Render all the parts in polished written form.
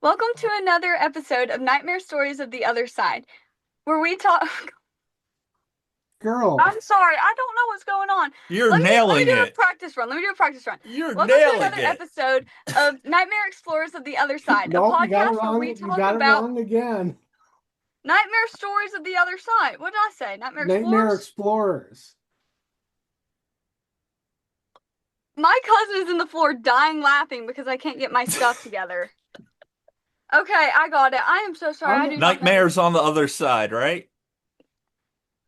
Welcome to another episode of Nightmare Stories of the Other Side, where we talk. Girl, I'm sorry, I don't know what's going on. You're Let me nailing do a it. practice run. Let me do a practice run. You're Welcome to nailing another it. episode of Nightmare.Explorers of the Other Side, a nope, you got it podcast where we wrong. You talk got it about wrong again. nightmare stories of the other side. What did I say? Nightmare Nightmare Explorers? Explorers. My cousin is in the floor dying laughing because I can't get my stuff together. Okay, I got it. I am so sorry. I I'm do not know. Nightmares on the other side, right?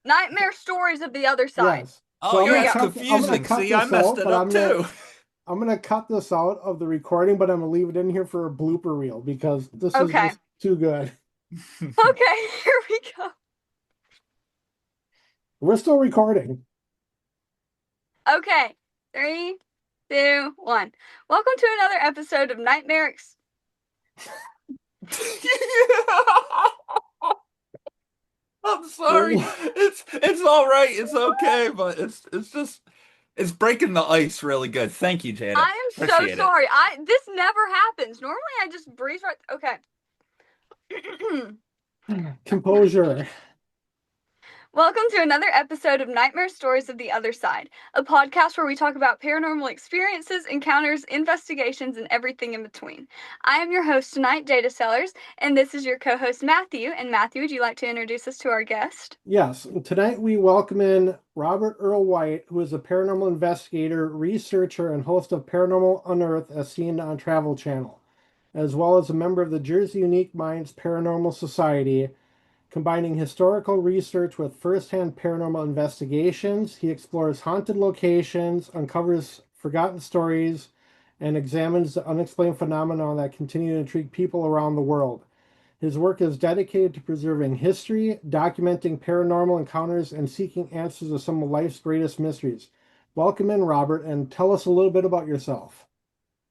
Nightmare Stories of the Other Side. yes. Oh, So Here we yeah, go. it's I'm gonna confusing. cut See, I this messed out, it but up too. I'm gonna cut this out of the recording, but I'm gonna leave it in here for a blooper reel because this is Okay. just too good. Okay, here we go. We're still recording. Okay, three, two, one. Welcome to another episode of Nightmare. I'm sorry. It's all right. It's okay, but it's breaking the ice really good. Thank you, Jada. I am so Appreciate it. sorry. This never happens. Normally, I just breeze right. Okay. Composure. Welcome to another episode of Nightmare Stories of the Other Side, a podcast where we talk about paranormal experiences, encounters, investigations, and everything in between. I am your host tonight, Jada Sellers, and this is your co-host Matthew. And Matthew, would you like to introduce us to our guest? Yes, tonight we welcome in Robert Earl White, who is a paranormal investigator, researcher, and host of Paranormal Unearthed as seen on Travel Channel, as well as a member of the Jersey Unique Minds Paranormal Society. Combining historical research with first-hand paranormal investigations, he explores haunted locations, uncovers forgotten stories, and examines the unexplained phenomena that continue to intrigue people around the world. His work is dedicated to preserving history, documenting paranormal encounters, and seeking answers to some of life's greatest mysteries. Welcome in, Robert, and tell us a little bit about yourself.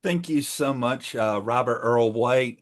Thank you so much, Robert Earl White.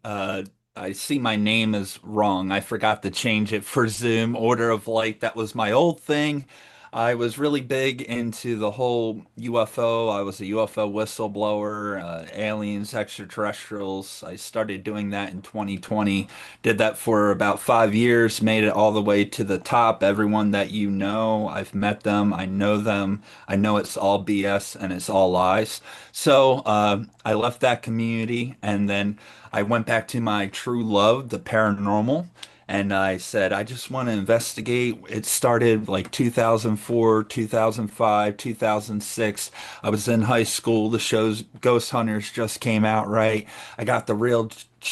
I see my name is wrong. I forgot to change it for Zoom. Order of Light, that was my old thing. I was really big into the whole UFO. I was a UFO whistleblower, aliens, extraterrestrials. I started doing that in 2020. Did that for about 5 years, made it all the way to the top. Everyone that you know, I've met them, I know them. I know it's all BS and it's all lies. So I left that community and then I went back to my true love, the paranormal, and I said, I just want to investigate. It started like 2004, 2005, 2006. I was in high school. The show's Ghost Hunters just came out, right? I got the real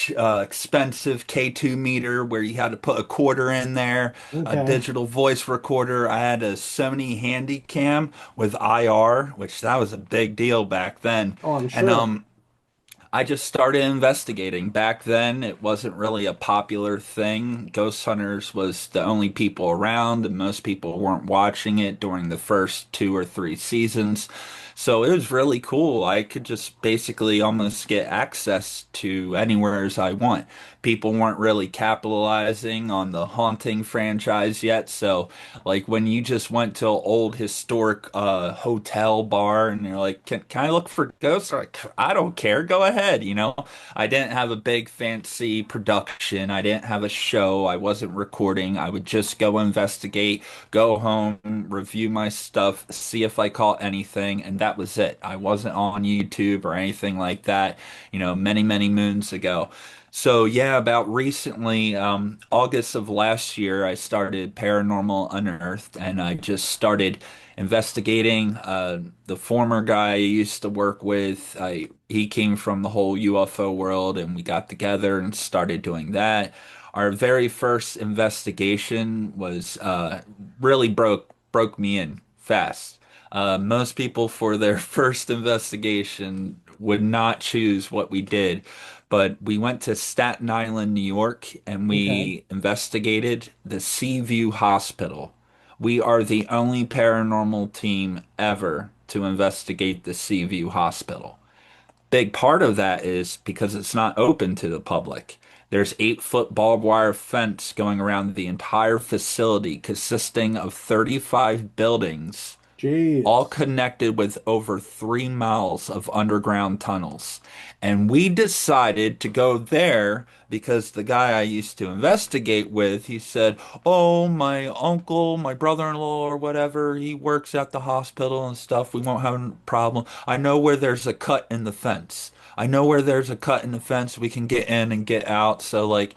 expensive K2 meter where you had to put a quarter in there, a Okay. digital voice recorder. I had a Sony Handycam with IR, which that was a big deal back then. Oh, I'm And sure. I just started investigating. Back then, it wasn't really a popular thing. Ghost Hunters was the only people around, and most people weren't watching it during the first 2 or 3 seasons. So it was really cool. I could just basically almost get access to anywhere as I want. People weren't really capitalizing on the haunting franchise yet. So, like when you just went to an old historic hotel bar and you're like, can I look for ghosts? They're like, I don't care. Go ahead. I didn't have a big fancy production. I didn't have a show. I wasn't recording. I would just go investigate, go home, review my stuff, see if I caught anything, and that was it. I wasn't on YouTube or anything like that, many, many moons ago. So yeah, about recently, August of last year, I started Paranormal Unearthed, and I just started investigating. The former guy I used to work with, he came from the whole UFO world, and we got together and started doing that. Our very first investigation was really broke me in fast. Most people for their first investigation would not choose what we did, but we went to Staten Island, New York, and Okay. we investigated the Seaview Hospital. We are the only paranormal team ever to investigate the Seaview Hospital. Big part of that is because it's not open to the public. There's 8 foot barbed wire fence going around the entire facility, consisting of 35 buildings all Jeez. connected with over 3 miles of underground tunnels. And we decided to go there because the guy I used to investigate with, he said, "Oh, my uncle, my brother-in-law, or whatever, he works at the hospital and stuff. We won't have a problem. I know where there's a cut in the fence. I know where there's a cut in the fence. We can get in and get out." So, like,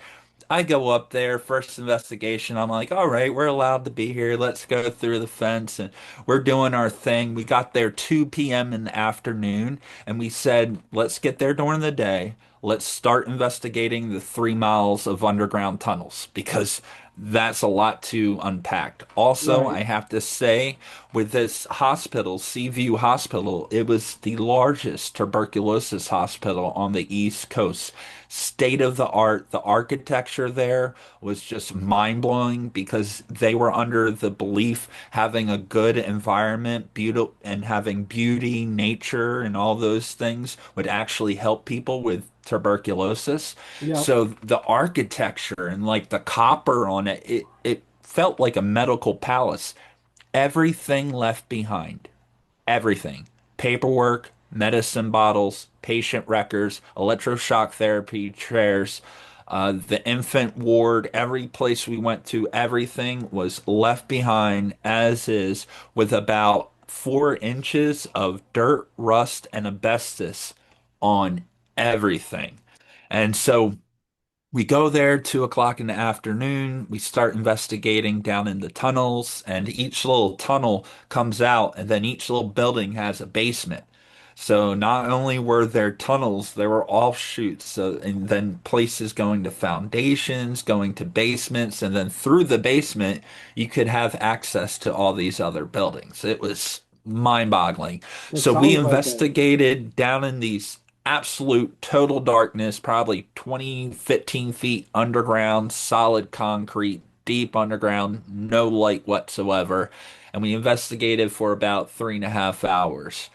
I go up there, first investigation. I'm like, all right, we're allowed to be here. Let's go through the fence. And we're doing our thing. We got there 2 p.m. in the afternoon, and we said, let's get there during the day. Let's start investigating the 3 miles of underground tunnels because that's a lot to unpack. Also, Right. I have to say, with this hospital, Seaview Hospital, it was the largest tuberculosis hospital on the East Coast. State of the art. The architecture there was just mind blowing because they were under the belief having a good environment, beauty, and having beauty, nature, and all those things would actually help people with tuberculosis. Yep. So the architecture and like the copper on it, it felt like a medical palace. Everything left behind. Everything. Paperwork, medicine bottles, patient records, electroshock therapy chairs, the infant ward, every place we went to, everything was left behind as is, with about 4 inches of dirt, rust, and asbestos on everything. And so we go there 2 o'clock in the afternoon. We start investigating down in the tunnels, and each little tunnel comes out, and then each little building has a basement. So not only were there tunnels, there were offshoots. So, and then places going to foundations, going to basements, and then through the basement, you could have access to all these other buildings. It was mind-boggling. It So we sounds like it. investigated down in these absolute total darkness, probably 20, 15 feet underground, solid concrete, deep underground, no light whatsoever. And we investigated for about 3.5 hours.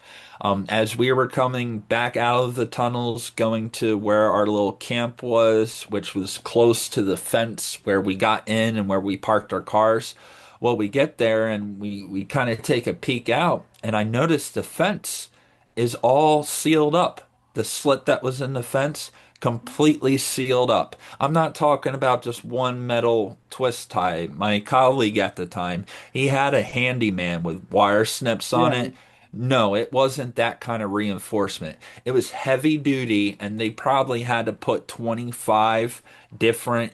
As we were coming back out of the tunnels, going to where our little camp was, which was close to the fence where we got in and where we parked our cars, well, we get there and we kind of take a peek out, and I noticed the fence is all sealed up. The slit that was in the fence completely sealed up. I'm not talking about just one metal twist tie. My colleague at the time, he had a handyman with wire snips on Yeah. it. No, it wasn't that kind of reinforcement. It was heavy duty, and they probably had to put 25 different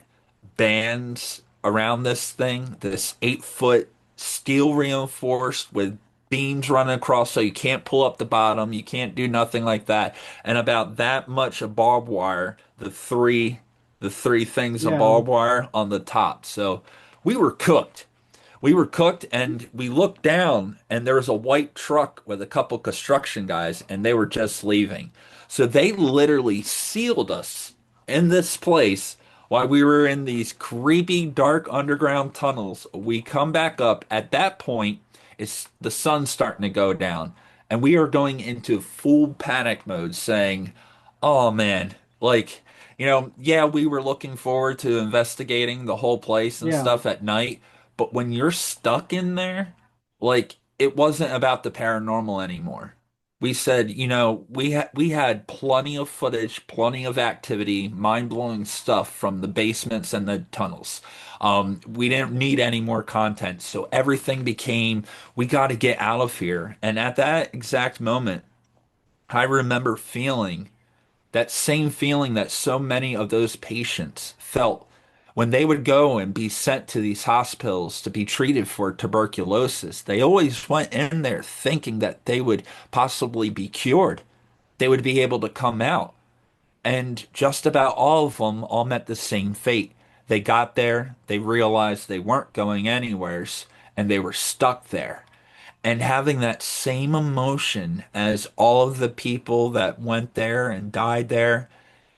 bands around this thing, this 8 foot steel reinforced with beams running across so you can't pull up the bottom, you can't do nothing like that. And about that much of barbed wire, the three things of Yeah. barbed wire on the top. So we were cooked. We were cooked, and we looked down, and there was a white truck with a couple construction guys, and they were just leaving. So they literally sealed us in this place while we were in these creepy, dark underground tunnels. We come back up. At that point, it's the sun's starting to go down, and we are going into full panic mode, saying, "Oh man, like." Yeah, we were looking forward to investigating the whole place and Yeah. stuff at night, but when you're stuck in there, like it wasn't about the paranormal anymore. We said, we had plenty of footage, plenty of activity, mind-blowing stuff from the basements and the tunnels. We didn't need any more content, so everything became, we got to get out of here. And at that exact moment, I remember feeling that same feeling that so many of those patients felt when they would go and be sent to these hospitals to be treated for tuberculosis. They always went in there thinking that they would possibly be cured. They would be able to come out. And just about all of them all met the same fate. They got there, they realized they weren't going anywheres, and they were stuck there. And having that same emotion as all of the people that went there and died there,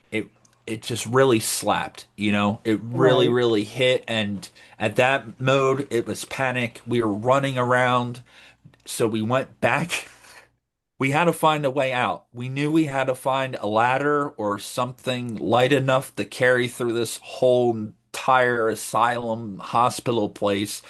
it it just really slapped, It really, Right. really hit. And at that mode, it was panic. We were running around. So we went back. We had to find a way out. We knew we had to find a ladder or something light enough to carry through this whole entire asylum hospital place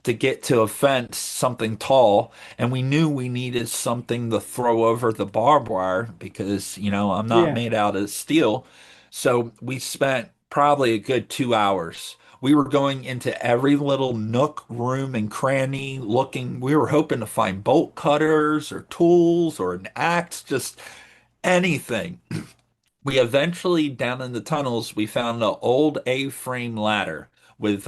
to get to a fence, something tall, and we knew we needed something to throw over the barbed wire because, I'm not Yeah. made out of steel. So we spent probably a good 2 hours. We were going into every little nook, room, and cranny looking. We were hoping to find bolt cutters or tools or an axe, just anything. We eventually, down in the tunnels, we found an old A-frame ladder with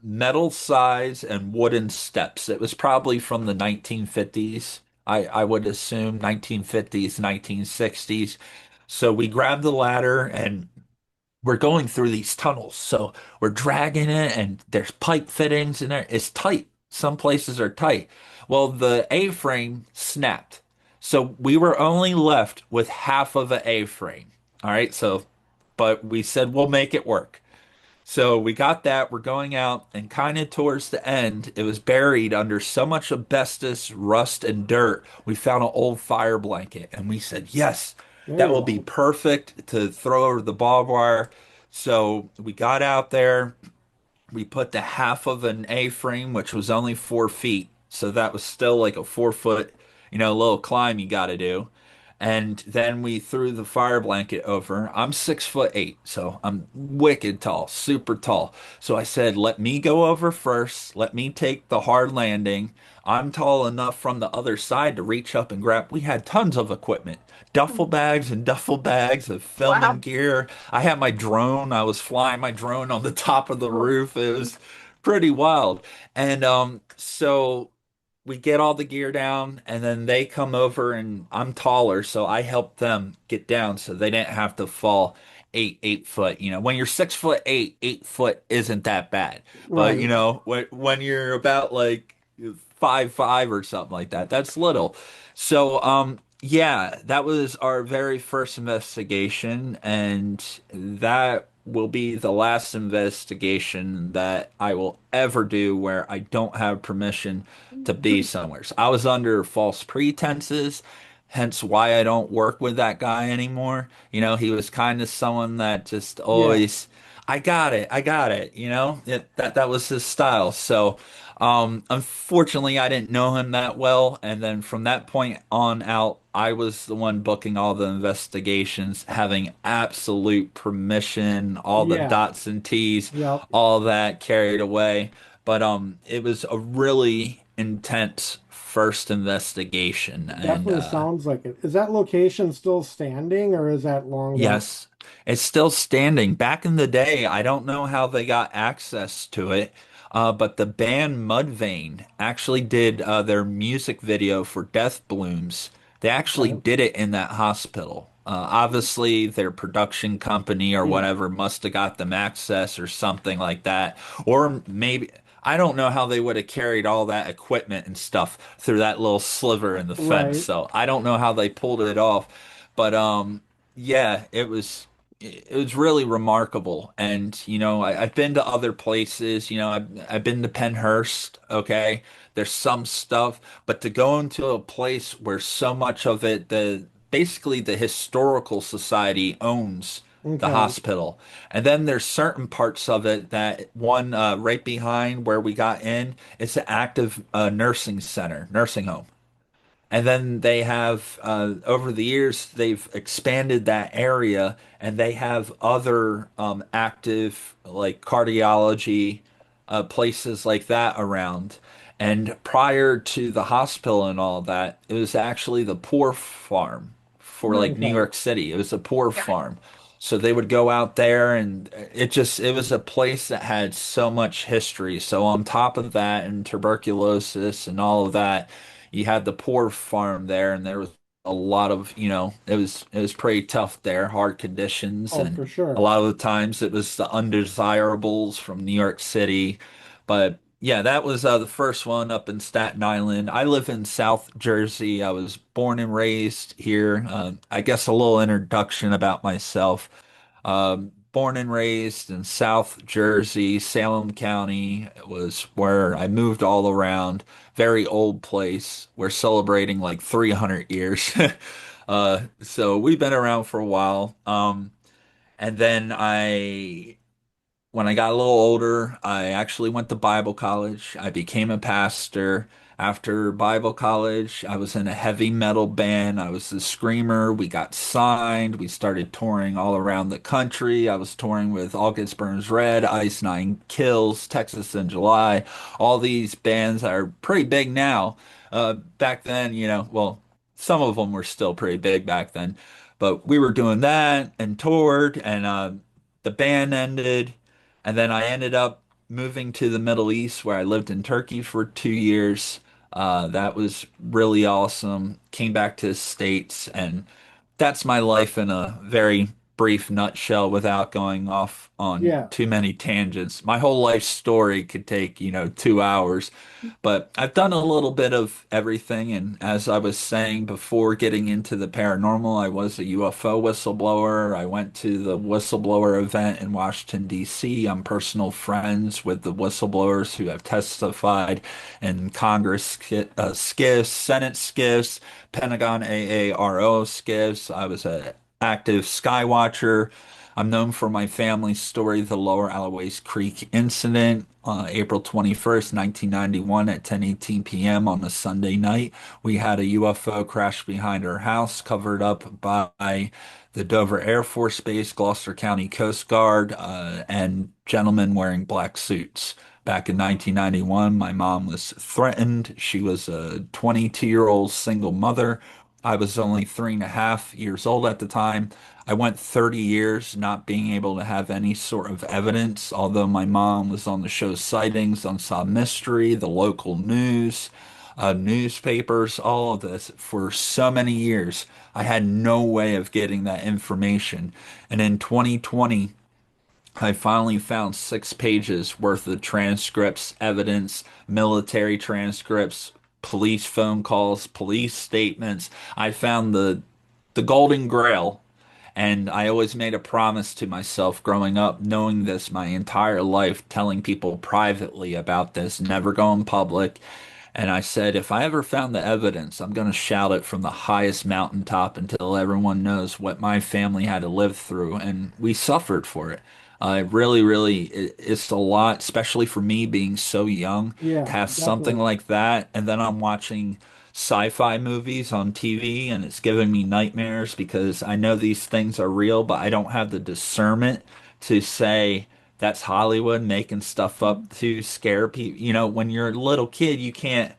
metal sides and wooden steps. It was probably from the 1950s. I would assume 1950s, 1960s. So we grabbed the ladder and we're going through these tunnels. So we're dragging it and there's pipe fittings in there. It's tight. Some places are tight. Well, the A-frame snapped. So we were only left with half of an A-frame. All right. But we said we'll make it work. So we got that. We're going out, and kind of towards the end, it was buried under so much asbestos, rust, and dirt. We found an old fire blanket, and we said, yes, There that you will be go. perfect to throw over the barbed wire. So we got out there. We put the half of an A-frame, which was only 4 feet. So that was still like a 4 foot, little climb you got to do. And then we threw the fire blanket over. I'm 6'8", so I'm wicked tall, super tall. So I said, let me go over first. Let me take the hard landing. I'm tall enough from the other side to reach up and grab. We had tons of equipment, duffel bags and duffel bags of filming Wow. gear. I had my drone. I was flying my drone on the top of the roof. It was pretty wild. And so we get all the gear down and then they come over and I'm taller, so I help them get down so they didn't have to fall 8 foot. When you're 6'8", 8 foot isn't that bad. But Right. when you're about like 5'5" or something like that, that's little. So yeah, that was our very first investigation, and that will be the last investigation that I will ever do where I don't have permission to be somewhere. So I was under false pretenses, hence why I don't work with that guy anymore. He was kind of someone that just Yeah. always, I got it, that was his style. So unfortunately, I didn't know him that well, and then from that point on out, I was the one booking all the investigations, having absolute permission, all the Yeah. dots and T's, Yep. all that carried away. But it was a really intense first investigation, and Definitely sounds like it. Is that location still standing or is that long gone? yes, it's still standing. Back in the day, I don't know how they got access to it, but the band Mudvayne actually did their music video for Death Blooms. They actually Okay. did it in that hospital. Obviously, their production company or Yeah. whatever must have got them access or something like that. Or maybe, I don't know how they would have carried all that equipment and stuff through that little sliver in the fence. Right. So I don't know how they pulled it off. But yeah, it was really remarkable. And I've been to other places. I've been to Penhurst. Okay, there's some stuff, but to go into a place where so much of it, the basically the historical society owns the Okay. hospital, and then there's certain parts of it that one right behind where we got in, it's an active nursing center, nursing home. And then they have, over the years, they've expanded that area and they have other active, like cardiology places like that around. And prior to the hospital and all that, it was actually the poor farm for like New Okay. York City. It was a poor Yeah. farm. So they would go out there and it was a place that had so much history. So on top of that and tuberculosis and all of that, you had the poor farm there, and there was a lot of, it was pretty tough there, hard conditions, Oh, and for a sure. lot of the times it was the undesirables from New York City. But yeah, that was the first one up in Staten Island. I live in South Jersey. I was born and raised here. I guess a little introduction about myself. Born and raised in South Jersey, Salem County was where I moved all around. Very old place. We're celebrating like 300 years. So we've been around for a while. And then I when I got a little older, I actually went to Bible college. I became a pastor. After Bible college, I was in a heavy metal band. I was the screamer. We got signed. We started touring all around the country. I was touring with August Burns Red, Ice Nine Kills, Texas in July, all these bands that are pretty big now. Back then, well, some of them were still pretty big back then, but we were doing that and toured, and the band ended. And then I ended up moving to the Middle East where I lived in Turkey for 2 years. That was really awesome. Came back to the States, and that's my life in a very brief nutshell without going off on Yeah. too many tangents. My whole life story could take, 2 hours, but I've done a little bit of everything. And as I was saying before getting into the paranormal, I was a UFO whistleblower. I went to the whistleblower event in Washington, D.C. I'm personal friends with the whistleblowers who have testified in Congress skiffs, Senate skiffs, Pentagon AARO skiffs. I was an active skywatcher. I'm known for my family's story, the Lower Alloways Creek incident, April 21st, 1991 at 10:18 p.m. on a Sunday night. We had a UFO crash behind our house covered up by the Dover Air Force Base, Gloucester County Coast Guard, and gentlemen wearing black suits. Back in 1991, my mom was threatened. She was a 22-year-old single mother. I was only 3.5 years old at the time. I went 30 years not being able to have any sort of evidence, although my mom was on the show's sightings, Unsolved Mystery, the local news, newspapers, all of this for so many years. I had no way of getting that information. And in 2020, I finally found 6 pages worth of transcripts, evidence, military transcripts, police phone calls, police statements. I found the Golden Grail, and I always made a promise to myself growing up, knowing this my entire life, telling people privately about this, never going public. And I said, if I ever found the evidence, I'm going to shout it from the highest mountaintop until everyone knows what my family had to live through. And we suffered for it. Really, really, it's a lot, especially for me being so young to Yeah, have something definitely. like that. And then I'm watching sci-fi movies on TV and it's giving me nightmares because I know these things are real, but I don't have the discernment to say, that's Hollywood making stuff up to scare people. When you're a little kid, you can't,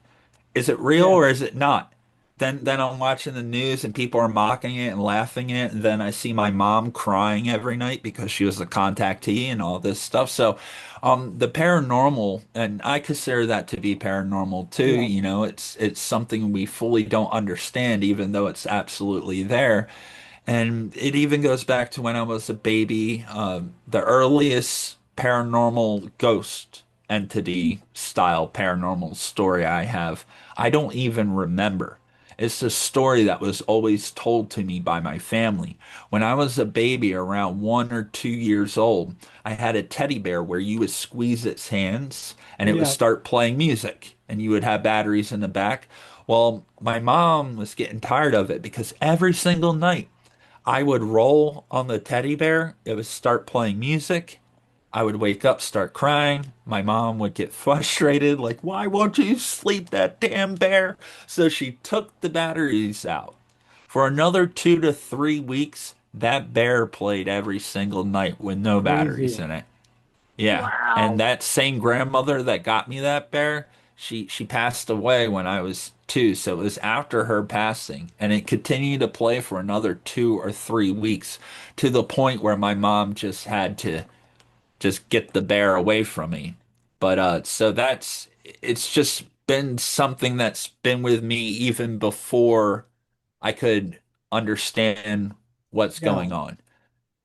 is it real Yeah. or is it not? Then I'm watching the news and people are mocking it and laughing it, and then I see my mom crying every night because she was a contactee and all this stuff. So, the paranormal, and I consider that to be paranormal too. Yeah. It's something we fully don't understand, even though it's absolutely there. And it even goes back to when I was a baby. The earliest paranormal ghost entity style paranormal story I have, I don't even remember. It's a story that was always told to me by my family. When I was a baby, around 1 or 2 years old, I had a teddy bear where you would squeeze its hands and it would Yeah. start playing music and you would have batteries in the back. Well, my mom was getting tired of it because every single night I would roll on the teddy bear. It would start playing music. I would wake up, start crying. My mom would get frustrated, like, why won't you sleep, that damn bear? So she took the batteries out. For another 2 to 3 weeks, that bear played every single night with no batteries Crazy. in it. Yeah. And Wow. that same grandmother that got me that bear, she passed away when I was 2, so it was after her passing, and it continued to play for another 2 or 3 weeks to the point where my mom just had to just get the bear away from me. But so it's just been something that's been with me even before I could understand what's Yeah. going on.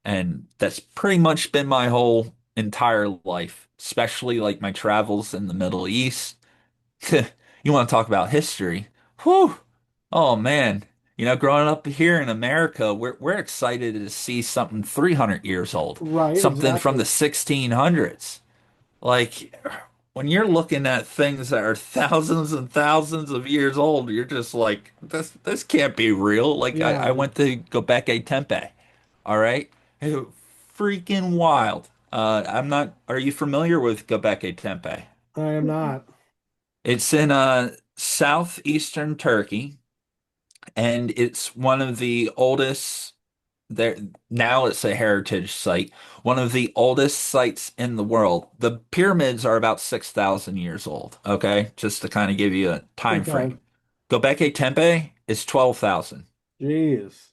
And that's pretty much been my whole entire life, especially like my travels in the Middle East. You want to talk about history? Whew. Oh man. Growing up here in America, we're excited to see something 300 years old, Right, something from the exactly. 1600s. Like when you're looking at things that are thousands and thousands of years old, you're just like, this can't be real. Like I Yeah. went to Göbekli Tepe. All right. It was freaking wild. I'm not, are you familiar with Göbekli Tepe? I am not. It's in southeastern Turkey, and it's one of the oldest there now it's a heritage site, one of the oldest sites in the world. The pyramids are about 6,000 years old, okay? Just to kind of give you a time Okay. frame. Göbekli Tepe is 12,000. Jeez.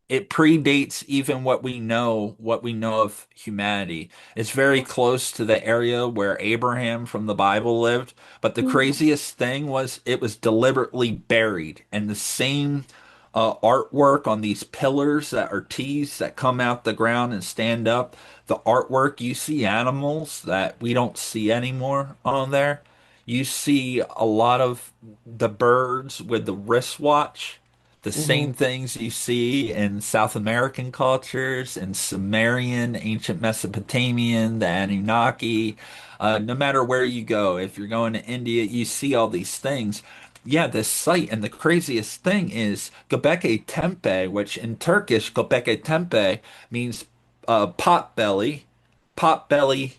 It predates even what we know of humanity. It's very close to the area where Abraham from the Bible lived, but the craziest thing was it was deliberately buried, and the same artwork on these pillars that are T's that come out the ground and stand up, the artwork, you see animals that we don't see anymore on there. You see a lot of the birds with the wristwatch, the Hmm. same things you see in South American cultures, in Sumerian, ancient Mesopotamian, the Anunnaki. No matter where you go, if you're going to India, you see all these things. Yeah, this site, and the craziest thing is Göbekli Tepe, which in Turkish, Göbekli Tepe means pot belly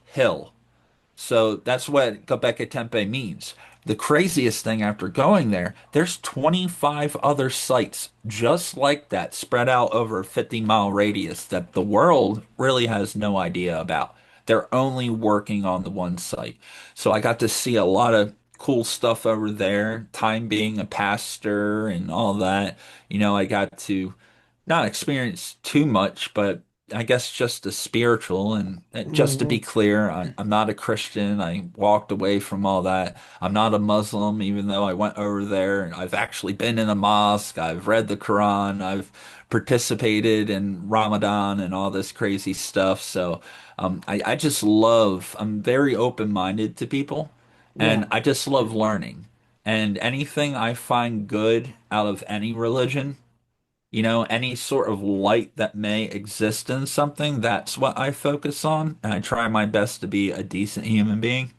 hill. So that's what Göbekli Tepe means. The craziest thing after going there, there's 25 other sites just like that spread out over a 50-mile radius that the world really has no idea about. They're only working on the one site. So I got to see a lot of cool stuff over there, time being a pastor and all that. I got to not experience too much, but I guess just the spiritual. And just to be Hmm. clear, I'm not a Christian. I walked away from all that. I'm not a Muslim, even though I went over there and I've actually been in a mosque. I've read the Quran. I've participated in Ramadan and all this crazy stuff. So I just I'm very open-minded to people, and Yeah. I just love learning. And anything I find good out of any religion, any sort of light that may exist in something, that's what I focus on. And I try my best to be a decent human being.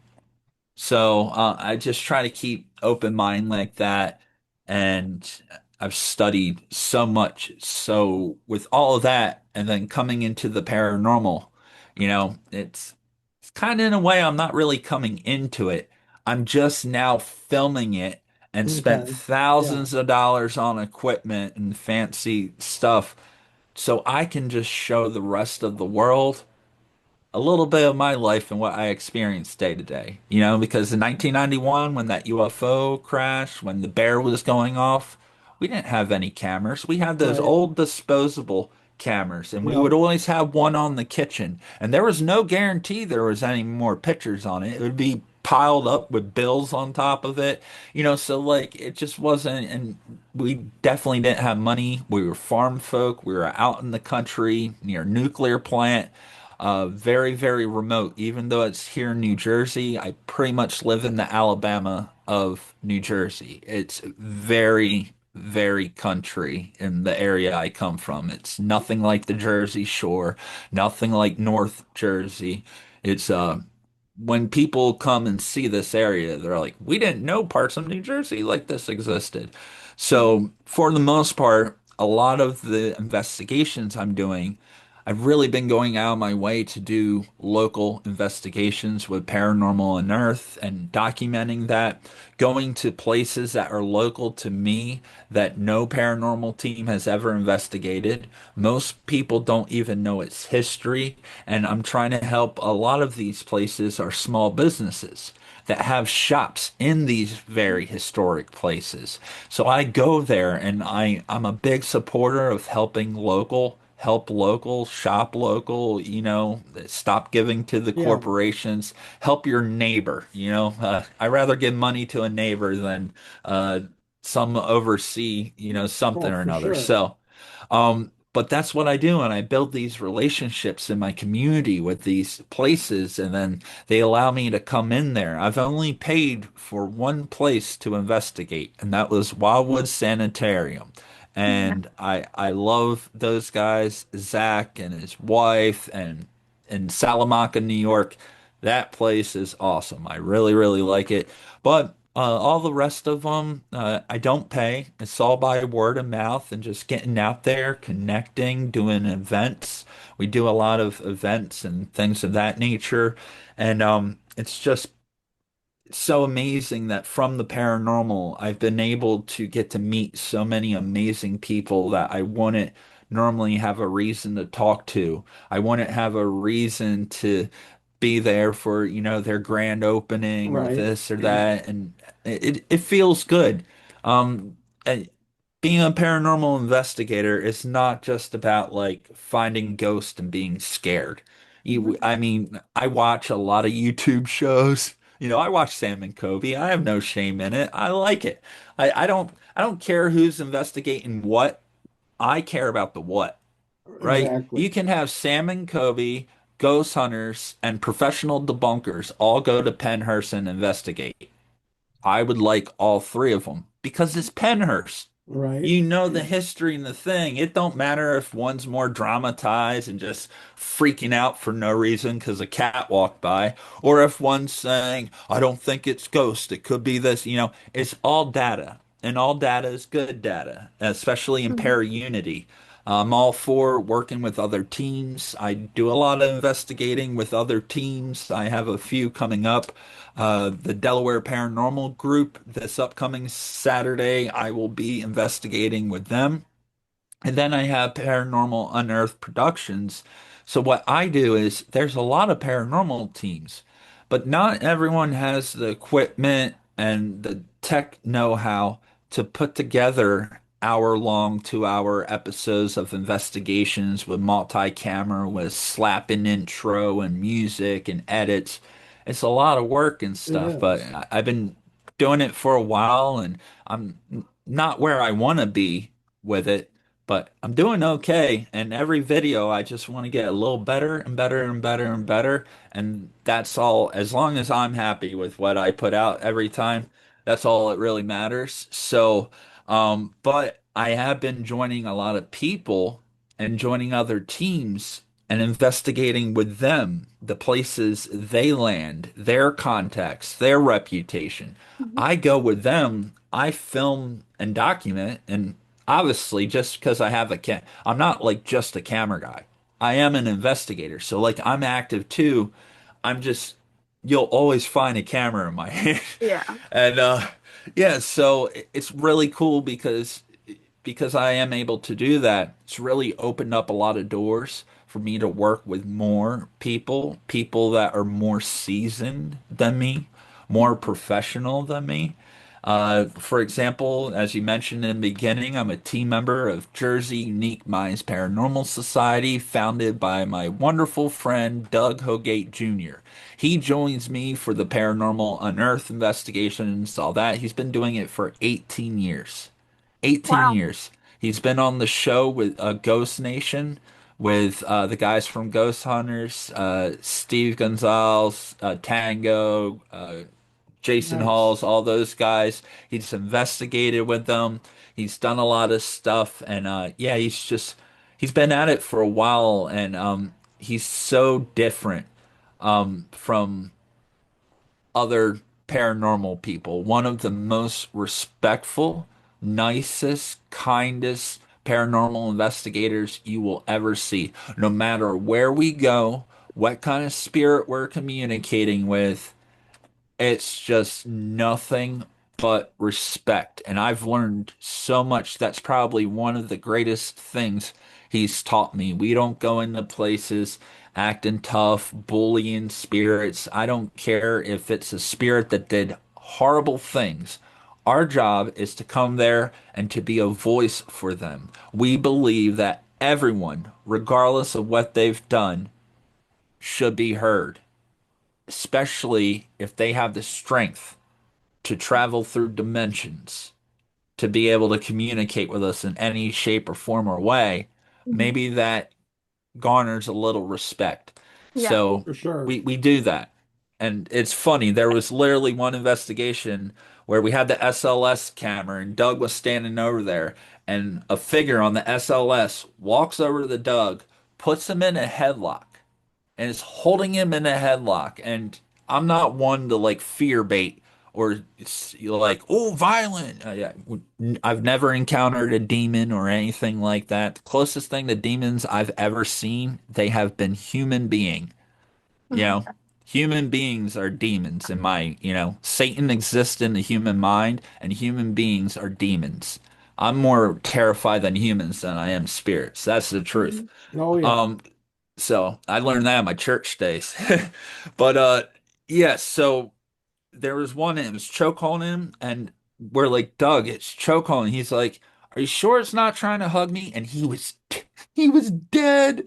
So I just try to keep open mind like that. And I've studied so much. So with all of that, and then coming into the paranormal, it's kind of in a way I'm not really coming into it. I'm just now filming it and spent Okay. Yeah. thousands of dollars on equipment and fancy stuff so I can just show the rest of the world a little bit of my life and what I experienced day to day. Because in 1991, when that UFO crash, when the bear was going off, we didn't have any cameras. We had those Right. old disposable cameras, and we would Yep. always have one on the kitchen. And there was no guarantee there was any more pictures on it. It would be piled up with bills on top of it. So like it just wasn't, and we definitely didn't have money. We were farm folk. We were out in the country near a nuclear plant. Very, very remote. Even though it's here in New Jersey, I pretty much live in the Alabama of New Jersey. It's very, very country in the area I come from. It's nothing like the Jersey Shore, nothing like North Jersey. It's when people come and see this area, they're like, we didn't know parts of New Jersey like this existed. So, for the most part, a lot of the investigations I'm doing, I've really been going out of my way to do local investigations with Paranormal Unearthed and documenting that, going to places that are local to me that no paranormal team has ever investigated. Most people don't even know its history, and I'm trying to help. A lot of these places are small businesses that have shops in these very historic places. So I go there and I'm a big supporter of help local, shop local, stop giving to the Yeah. corporations, help your neighbor, I rather give money to a neighbor than uh, some oversee, something Oh, or for another. sure. But that's what I do, and I build these relationships in my community with these places, and then they allow me to come in there. I've only paid for one place to investigate, and that was Wildwood Sanitarium. And I love those guys, Zach and his wife, and in Salamanca, New York. That place is awesome. I really, really like it. But All the rest of them, I don't pay. It's all by word of mouth and just getting out there, connecting, doing events. We do a lot of events and things of that nature. And it's just so amazing that from the paranormal, I've been able to get to meet so many amazing people that I wouldn't normally have a reason to talk to. I wouldn't have a reason to be there for, their grand opening or Right. this or that. And it feels good. And being a paranormal investigator is not just about like finding ghosts and being scared. I mean, I watch a lot of YouTube shows. I watch Sam and Kobe. I have no shame in it. I like it. I don't care who's investigating what. I care about the what, right? Exactly. You can have Sam and Kobe, ghost hunters, and professional debunkers all go to Penhurst and investigate. I would like all three of them because it's Penhurst. Right. You know the history and the thing. It don't matter if one's more dramatized and just freaking out for no reason because a cat walked by, or if one's saying, I don't think it's ghost, it could be this. It's all data, and all data is good data, especially in Mhm. para unity. I'm all for working with other teams. I do a lot of investigating with other teams. I have a few coming up. The Delaware Paranormal Group this upcoming Saturday, I will be investigating with them. And then I have Paranormal Unearthed Productions. So what I do is there's a lot of paranormal teams, but not everyone has the equipment and the tech know-how to put together hour-long, 2-hour episodes of investigations with multi-camera, with slapping intro and music and edits. It's a lot of work and It stuff, but is. I've been doing it for a while and I'm not where I want to be with it, but I'm doing okay. And every video, I just want to get a little better and better and better and better. And that's all, as long as I'm happy with what I put out every time, that's all that really matters. So, but I have been joining a lot of people and joining other teams and investigating with them the places they land, their contacts, their reputation. Mhm. I go with them, I film and document, and obviously just because I have I'm not like just a camera guy. I am an investigator. So like I'm active too. I'm just you'll always find a camera in my hand. Yeah. And yeah, so it's really cool because I am able to do that. It's really opened up a lot of doors for me to work with more people, people that are more seasoned than me, more professional than me. For example, as you mentioned in the beginning, I'm a team member of Jersey Unique Minds Paranormal Society, founded by my wonderful friend Doug Hogate Jr. He joins me for the Paranormal Unearthed investigations, all that. He's been doing it for 18 years. 18 Wow. years. He's been on the show with Ghost Nation with the guys from Ghost Hunters, Steve Gonzalez, Tango, Jason Nice. Halls, all those guys. He's investigated with them. He's done a lot of stuff, and yeah, he's been at it for a while, and he's so different from other paranormal people. One of the most respectful, nicest, kindest paranormal investigators you will ever see. No matter where we go, what kind of spirit we're communicating with, it's just nothing but respect. And I've learned so much. That's probably one of the greatest things he's taught me. We don't go into places acting tough, bullying spirits. I don't care if it's a spirit that did horrible things. Our job is to come there and to be a voice for them. We believe that everyone, regardless of what they've done, should be heard, especially if they have the strength to travel through dimensions, to be able to communicate with us in any shape or form or way. Mhm. Maybe that garners a little respect. Yeah. So For sure. we do that. And it's funny, there was literally one investigation where we had the SLS camera and Doug was standing over there and a figure on the SLS walks over to the Doug, puts him in a headlock and is holding him in a headlock. And I'm not one to like fear bait or you're like, oh, violent. Yeah, I've never encountered a demon or anything like that. The closest thing to demons I've ever seen, they have been human being. You Mhm. know, human beings are demons in Satan exists in the human mind, and human beings are demons. I'm more terrified than humans than I am spirits. That's the truth. Mhm. Oh yeah. Um, so I learned that in my church days. But yeah, so there was one and it was choke on him, and we're like, Doug, it's choke on. He's like, are you sure it's not trying to hug me? And he was dead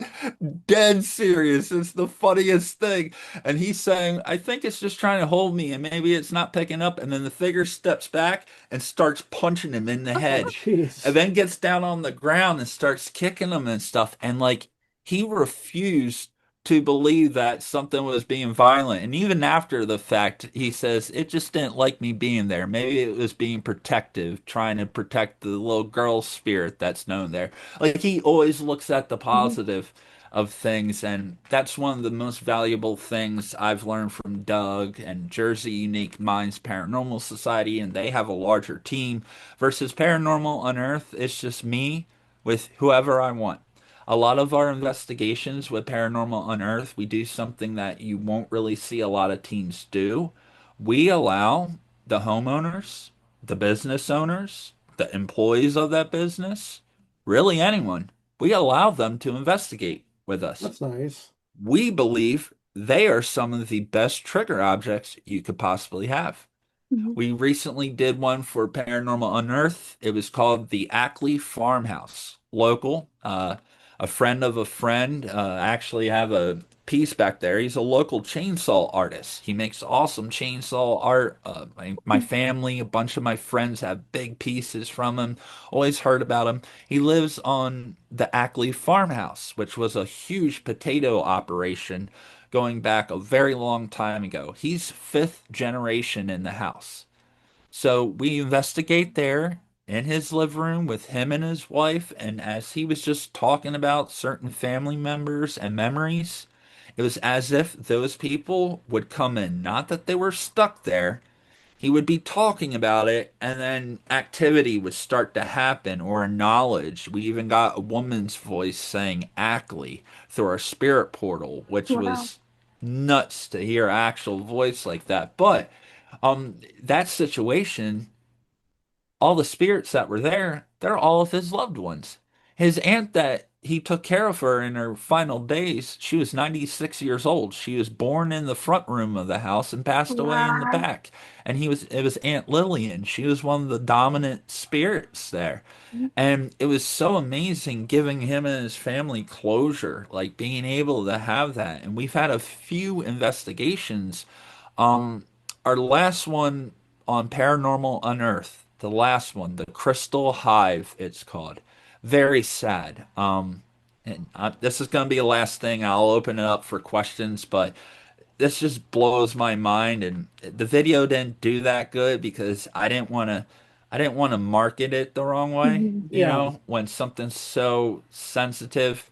serious. It's the funniest thing. And he's saying, I think it's just trying to hold me, and maybe it's not picking up. And then the figure steps back and starts punching him in the head, and Jeez. then gets down on the ground and starts kicking him and stuff. And like he refused to believe that something was being violent. And even after the fact, he says, it just didn't like me being there. Maybe it was being protective, trying to protect the little girl spirit that's known there. Like he always looks at the Mhm. positive of things. And that's one of the most valuable things I've learned from Doug and Jersey Unique Minds Paranormal Society. And they have a larger team versus Paranormal Unearthed. It's just me with whoever I want. A lot of our investigations with Paranormal Unearthed, we do something that you won't really see a lot of teams do. We allow the homeowners, the business owners, the employees of that business, really anyone, we allow them to investigate with us. That's nice. We believe they are some of the best trigger objects you could possibly have. Mhm. We recently did one for Paranormal Unearthed. It was called the Ackley Farmhouse. Local, a friend of a friend, actually have a piece back there. He's a local chainsaw artist. He makes awesome chainsaw art. My family, a bunch of my friends have big pieces from him. Always heard about him. He lives on the Ackley Farmhouse, which was a huge potato operation going back a very long time ago. He's fifth generation in the house. So we investigate there in his living room with him and his wife, and as he was just talking about certain family members and memories, it was as if those people would come in. Not that they were stuck there. He would be talking about it, and then activity would start to happen or knowledge. We even got a woman's voice saying Ackley through our spirit portal, which Wow. was nuts to hear actual voice like that. But that situation, all the spirits that were there, they're all of his loved ones. His aunt that he took care of her in her final days, she was 96 years old. She was born in the front room of the house and passed away in the Wow. back. And it was Aunt Lillian. She was one of the dominant spirits there. And it was so amazing giving him and his family closure, like being able to have that. And we've had a few investigations. um, our last one on Paranormal Unearthed, the last one, the Crystal Hive, it's called. Very sad. And this is going to be the last thing. I'll open it up for questions, but this just blows my mind. And the video didn't do that good because I didn't want to market it the wrong way. Mhm. Yeah. When something's so sensitive.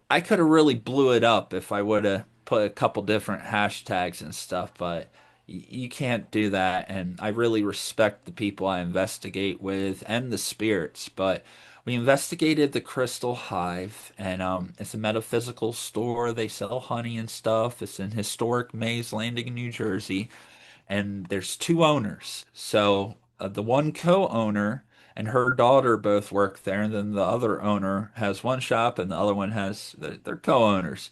I could have really blew it up if I would have put a couple different hashtags and stuff, but you can't do that. And I really respect the people I investigate with and the spirits. But we investigated the Crystal Hive, and it's a metaphysical store. They sell honey and stuff. It's in historic Mays Landing, New Jersey, and there's two owners. So the one co-owner and her daughter both work there, and then the other owner has one shop, and the other one has they're co-owners.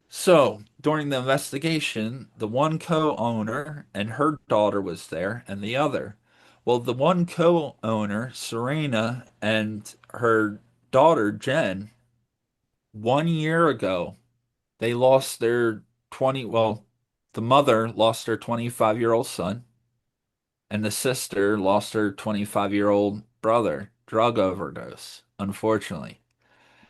So during the investigation, the one co-owner and her daughter was there, and the other. Well, the one co-owner, Serena, and her daughter, Jen, 1 year ago, they lost their 20, well, the mother lost her 25-year-old son, and the sister lost her 25-year-old brother, drug overdose, unfortunately.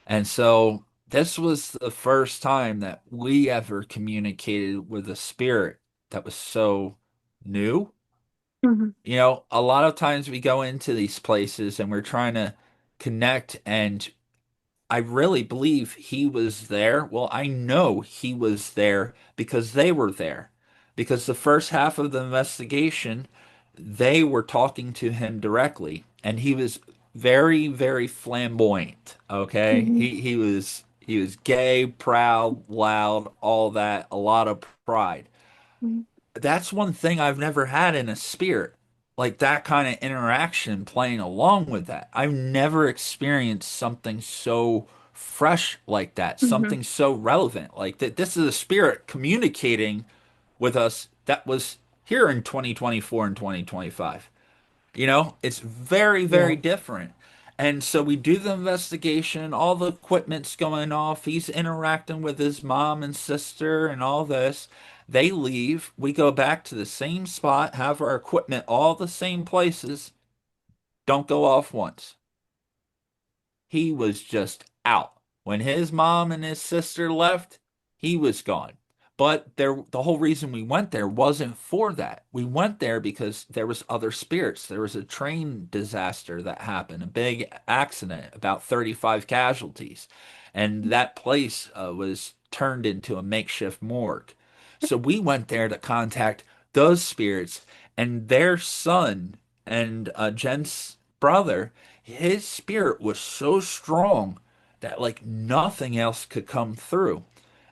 And so this was the first time that we ever communicated with a spirit that was so new. Mhm. A lot of times we go into these places and we're trying to connect, and I really believe he was there. Well, I know he was there because they were there. because the first half of the investigation, they were talking to him directly, and he was very, very flamboyant. Okay, Mhm. he was gay, proud, loud, all that, a lot of pride. Mhm. That's one thing I've never had in a spirit. Like that kind of interaction playing along with that. I've never experienced something so fresh like that, Mhm. something so relevant. Like that this is a spirit communicating with us that was here in 2024 and 2025. It's very, very Yeah. different. And so we do the investigation, all the equipment's going off. He's interacting with his mom and sister and all this. They leave. We go back to the same spot, have our equipment all the same places, don't go off once. He was just out. When his mom and his sister left, he was gone. But the whole reason we went there wasn't for that. We went there because there was other spirits. There was a train disaster that happened, a big accident, about 35 casualties. And that place was turned into a makeshift morgue. So we went there to contact those spirits and their son and Jen's brother. His spirit was so strong that like nothing else could come through.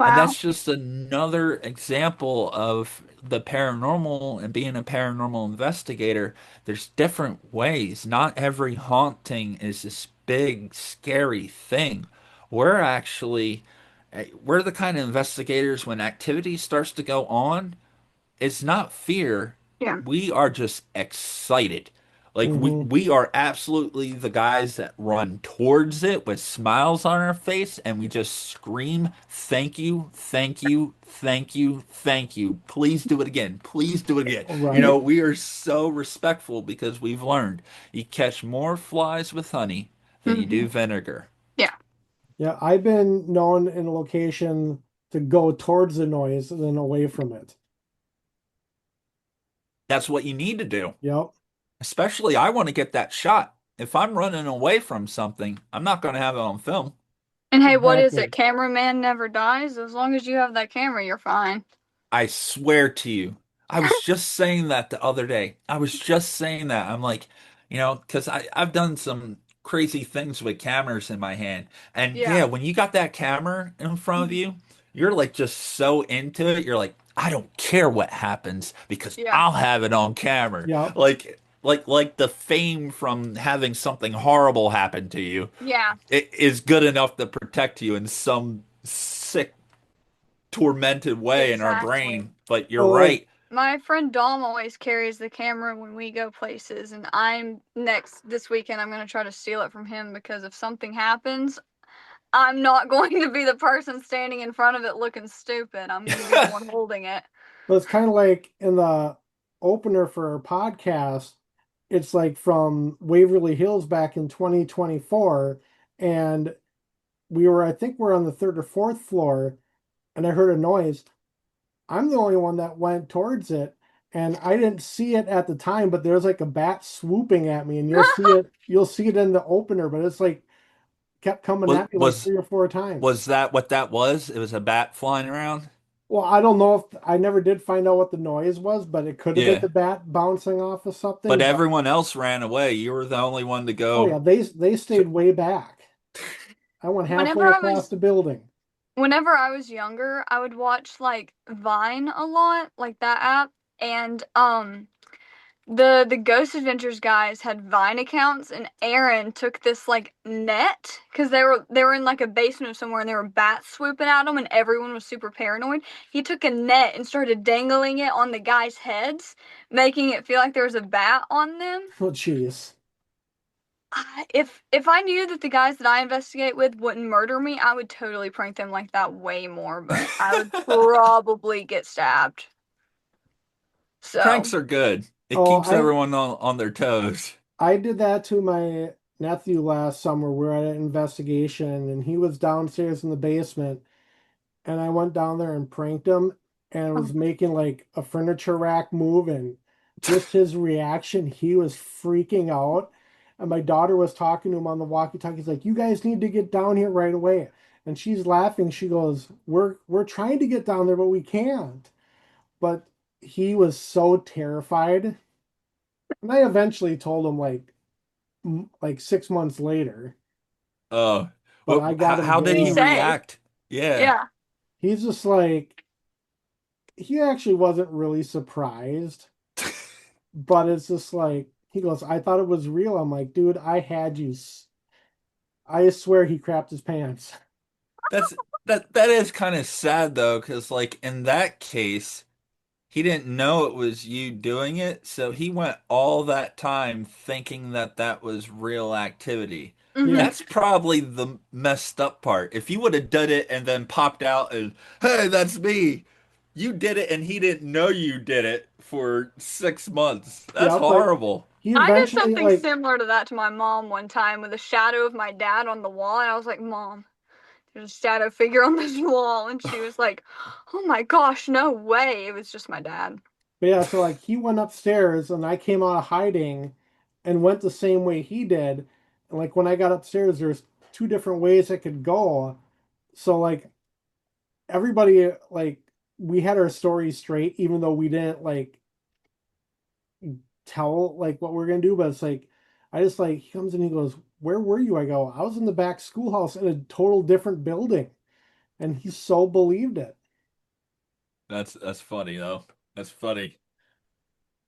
And Wow. that's just another example of the paranormal and being a paranormal investigator. There's different ways. Not every haunting is this big, scary thing. We're actually, we're the kind of investigators when activity starts to go on, it's not fear. Yeah. We are just excited. Like we Hmm. we are absolutely the guys that run towards it with smiles on our face and we just scream, "Thank you, thank you, thank you, thank you. Please do it again. Please do it again." Right. We are so respectful because we've learned you catch more flies with honey than you Mhm. do vinegar. Yeah. Yeah, I've been known in a location to go towards the noise and then away from it. That's what you need to do. Yep, Especially I want to get that shot. If I'm running away from something, I'm not going to have it on film. And hey, what is it? exactly. Cameraman never dies. As long as you have that camera, you're fine. I swear to you. I was just saying that the other day. I was just saying that. I'm like, because I've done some crazy things with cameras in my hand. And Yeah. yeah, when you got that camera in front of Mhm. you, you're like just so into it. You're like, I don't care what happens because Yeah. I'll have it on camera. Yep. Like the fame from having something horrible happen to you, Yeah. it is good enough to protect you in some sick tormented way in our Exactly. brain. But you're Well, like, right. My friend Dom always carries the camera when we go places, and I'm next this weekend. I'm gonna try to steal it from him because if something happens, I'm not going to be the person standing in front of it looking stupid. I'm gonna be the one holding it. but it's kind of like in the opener for our podcast, it's like from Waverly Hills back in 2024, and I think we're on the third or fourth floor, and I heard a noise. I'm the only one that went towards it, and I didn't see it at the time, but there's like a bat swooping at me, and you'll see it in the opener, but it's like kept coming Was at me like was three or four times. was that what that was? It was a bat flying around? Well, I don't know if I never did find out what the noise was, but it could have been Yeah. the bat bouncing off of But something. But everyone else ran away. You were the only one to oh yeah, go. they To, stayed way back. I went Whenever halfway I across was the building. whenever I was younger, I would watch like Vine a lot, like that app, and the Ghost Adventures guys had Vine accounts, and Aaron took this like net because they were in like a basement somewhere, and there were bats swooping at them, and everyone was super paranoid. He took a net and started dangling it on the guys' heads, making it feel like there was a bat on them. Oh jeez. If I knew that the guys that I investigate with wouldn't murder me, I would totally prank them like that way more, but I would probably get stabbed. So, pranks are good. It Oh, keeps everyone on their toes. I did that to my nephew last summer. We were at an investigation, and he was downstairs in the basement, and I went down there and pranked him and was making like a furniture rack move, and just his reaction, he was freaking out. And my daughter was talking to him on the walkie-talkie. He's like, "You guys need to get down here right away." And she's laughing. She goes, "We're trying to get down there, but we can't." But he was so terrified. And I eventually told him like 6 months later, Oh, but I got him how What did did he he to, say? react? Yeah. Yeah. he's just like, he actually wasn't really surprised, but it's just like, he goes, I thought it was real. I'm like, dude, I had you. I swear he crapped his pants. That's that is kind of sad though, because like in that case, he didn't know it was you doing it, so he went all that time thinking that that was real activity. Yeah. Mm-hmm. That's probably the messed up part. If you would have done it and then popped out and, hey, that's me. You did it and he didn't know you did it for 6 months. That's Yeah, but horrible. he I did eventually something like, similar to that to my mom one time with a shadow of my dad on the wall, and I was like, Mom, there's a shadow figure on this wall. And she was like, Oh my gosh, no way. It was just my dad. but yeah, so like he went upstairs and I came out of hiding and went the same way he did. And like when I got upstairs, there's two different ways I could go. So like everybody like we had our story straight, even though we didn't like tell like what we're gonna do. But it's like I just like he comes in, he goes, "Where were you?" I go, "I was in the back schoolhouse in a total different building," and he so believed it. That's funny though. That's funny.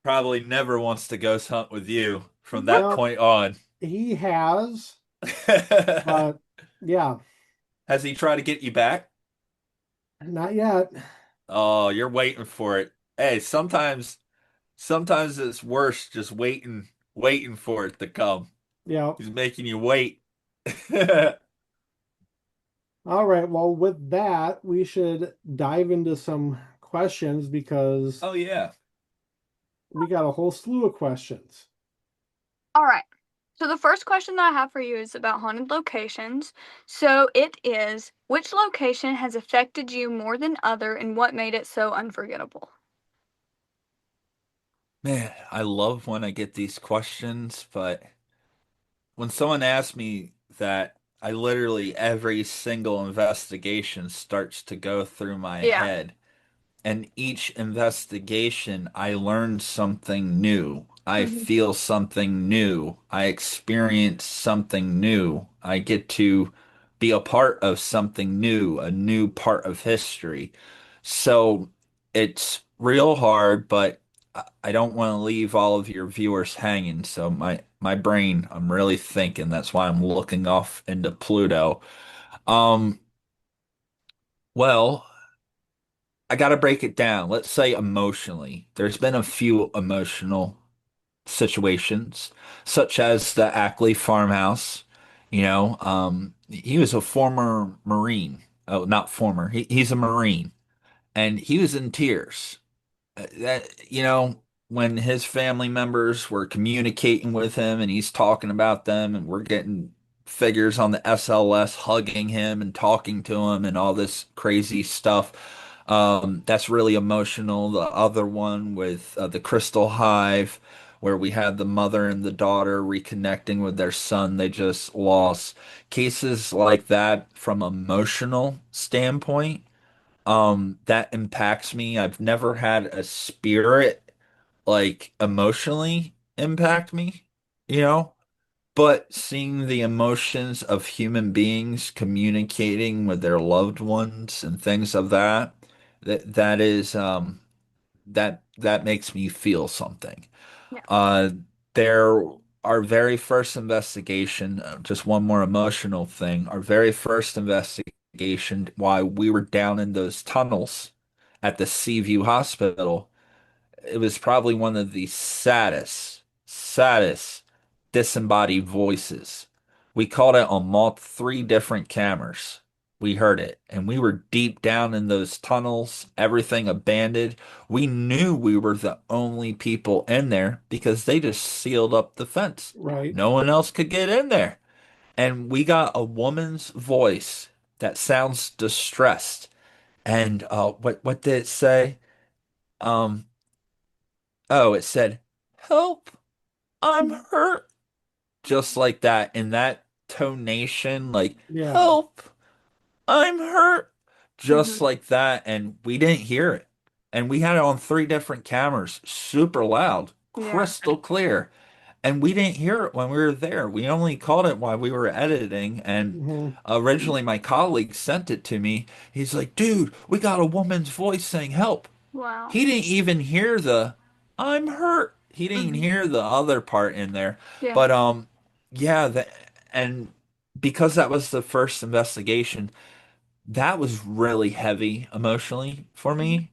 Probably never wants to ghost hunt with you from that Well, point on. he has, but yeah, Has he tried to get you back? not yet. Oh, you're waiting for it. Hey, sometimes it's worse just waiting for it to come. Yeah. He's making you wait. All right. Well, with that, we should dive into some questions because Oh yeah. we got a whole slew of questions. All right. So the first question that I have for you is about haunted locations. So it is, which location has affected you more than other and what made it so unforgettable? Man, I love when I get these questions, but when someone asks me that, I literally every single investigation starts to go through my Yeah. head. And each investigation, I learn something new. I Hmm. feel something new. I experience something new. I get to be a part of something new, a new part of history. So it's real hard, but I don't want to leave all of your viewers hanging. So my brain, I'm really thinking. That's why I'm looking off into Pluto. Um, well. I got to break it down. Let's say emotionally. There's been a few emotional situations, such as the Ackley farmhouse. He was a former Marine. Oh, not former. He's a Marine, and he was in tears when his family members were communicating with him and he's talking about them and we're getting figures on the SLS hugging him and talking to him and all this crazy stuff. That's really emotional. The other one with the Crystal Hive, where we had the mother and the daughter reconnecting with their son they just lost. Cases like that from emotional standpoint that impacts me. I've never had a spirit like emotionally impact me, you know, but seeing the emotions of human beings communicating with their loved ones and things of that is that makes me feel something. Yeah. Uh, there, our very first investigation, just one more emotional thing, our very first investigation, why we were down in those tunnels at the Seaview Hospital, it was probably one of the saddest disembodied voices. We caught it on three different cameras. We heard it, and we were deep down in those tunnels, everything abandoned. We knew we were the only people in there because they just sealed up the fence. Right. No one else could get in there. And we got a woman's voice that sounds distressed. And what did it say? Um, oh, it said, "Help, I'm hurt." Just like that, in that tonation, like, Yeah. "Help, I'm hurt." Just Hmm. like that, and we didn't hear it. and we had it on three different cameras, super loud, Yeah. crystal clear. And we didn't hear it when we were there. We only caught it while we were editing. And Hmm. originally, my colleague sent it to me. He's like, dude, we got a woman's voice saying help. Wow. He didn't even hear the I'm hurt. He didn't even Hmm. hear the other part in there. Yeah. But yeah, and because that was the first investigation, that was really heavy emotionally for Mhm. me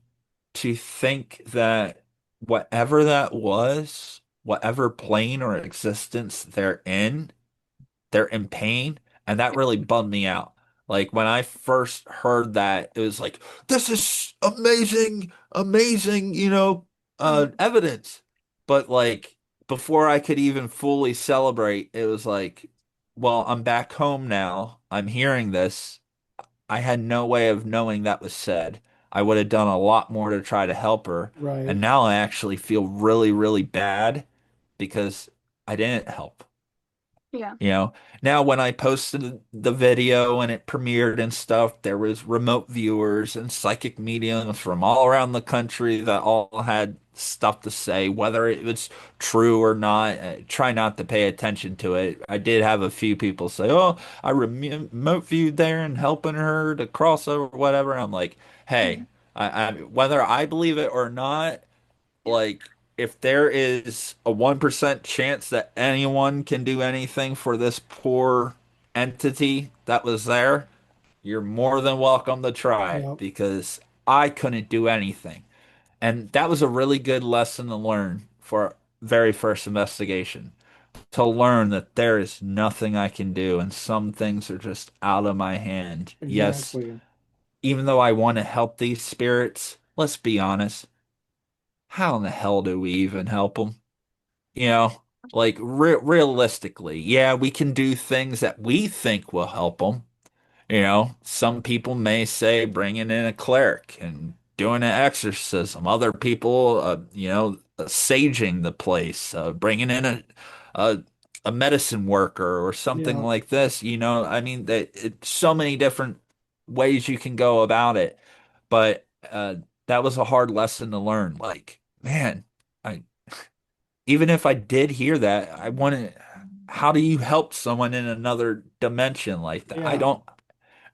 to think that whatever that was, whatever plane or existence they're in pain, and that really bummed me out. Like when I first heard that, it was like, this is amazing, amazing, Mhm. evidence. But like before I could even fully celebrate, it was like, well, I'm back home now. I'm hearing this. I had no way of knowing that was said. I would have done a lot more to try to help her. Right. And now I actually feel really, really bad because I didn't help. Yeah. You know, now when I posted the video and it premiered and stuff, there was remote viewers and psychic mediums from all around the country that all had stuff to say, whether it was true or not. Try not to pay attention to it. I did have a few people say, "Oh, I remote viewed there and helping her to cross over, whatever." I'm like, "Hey, Mhm. whether I believe it or not." Yeah. Like if there is a 1% chance that anyone can do anything for this poor entity that was there, you're more than welcome to try Yep. because I couldn't do anything. And that was a really good lesson to learn for very first investigation. To learn that there is nothing I can do and some things are just out of my hand. Yes, Exactly. even though I want to help these spirits, let's be honest, how in the hell do we even help them? You know, like realistically, yeah, we can do things that we think will help them. You know, some people may say bringing in a cleric and doing an exorcism. Other people, saging the place, bringing in a a medicine worker or something Yeah. like this. You know, I mean, it's so many different ways you can go about it. But that was a hard lesson to learn. Like, man, I even if I did hear that, I want to, how do you help someone in another dimension like that? I Yeah. don't,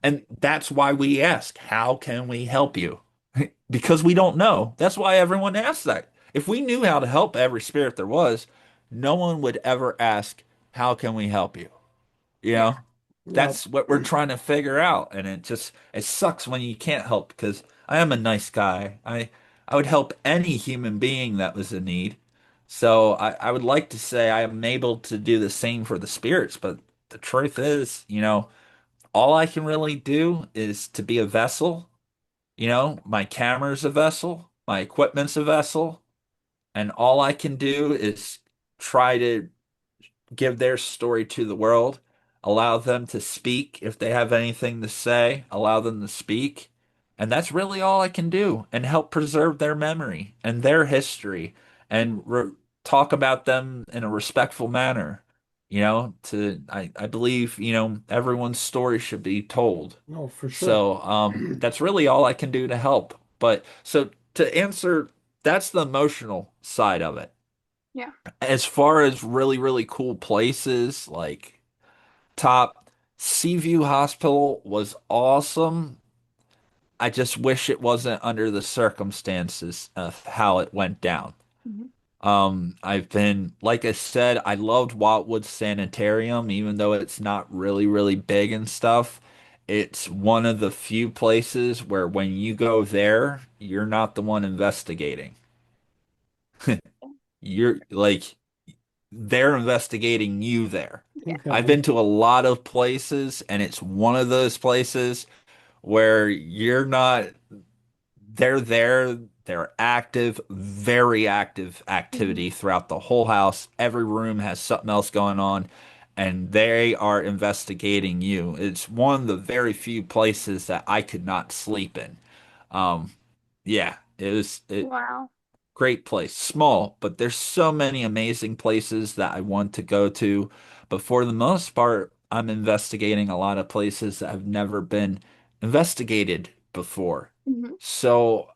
and that's why we ask, how can we help you? Because we don't know. That's why everyone asks that. If we knew how to help every spirit there was, no one would ever ask, how can we help you? You Yeah. know, Yep. that's what we're trying to figure out. And it sucks when you can't help because I am a nice guy. I would help any human being that was in need. So I would like to say I am able to do the same for the spirits, but the truth is, all I can really do is to be a vessel. My camera's a vessel, my equipment's a vessel, and all I can do is try to give their story to the world, allow them to speak if they have anything to say, allow them to speak. And that's really all I can do and help preserve their memory and their history and talk about them in a respectful manner. I believe, everyone's story should be told. No, for sure. So, that's really all I can do to help. But so to answer, that's the emotional side of it. Yeah. As far as really, really cool places, like top Seaview Hospital was awesome. I just wish it wasn't under the circumstances of how it went down. Mhm. I've been, like I said, I loved Wildwood Sanitarium, even though it's not really, really big and stuff. It's one of the few places where when you go there, you're not the one investigating. You're like, they're investigating you there. Yeah. I've Okay. been to a lot of places, and it's one of those places where you're not, they're there, they're active, very active Mhm. activity throughout the whole house. Every room has something else going on, and they are investigating you. It's one of the very few places that I could not sleep in. Um, yeah, it Wow. great place. Small, but there's so many amazing places that I want to go to. But for the most part, I'm investigating a lot of places that have never been investigated before. Mhm. So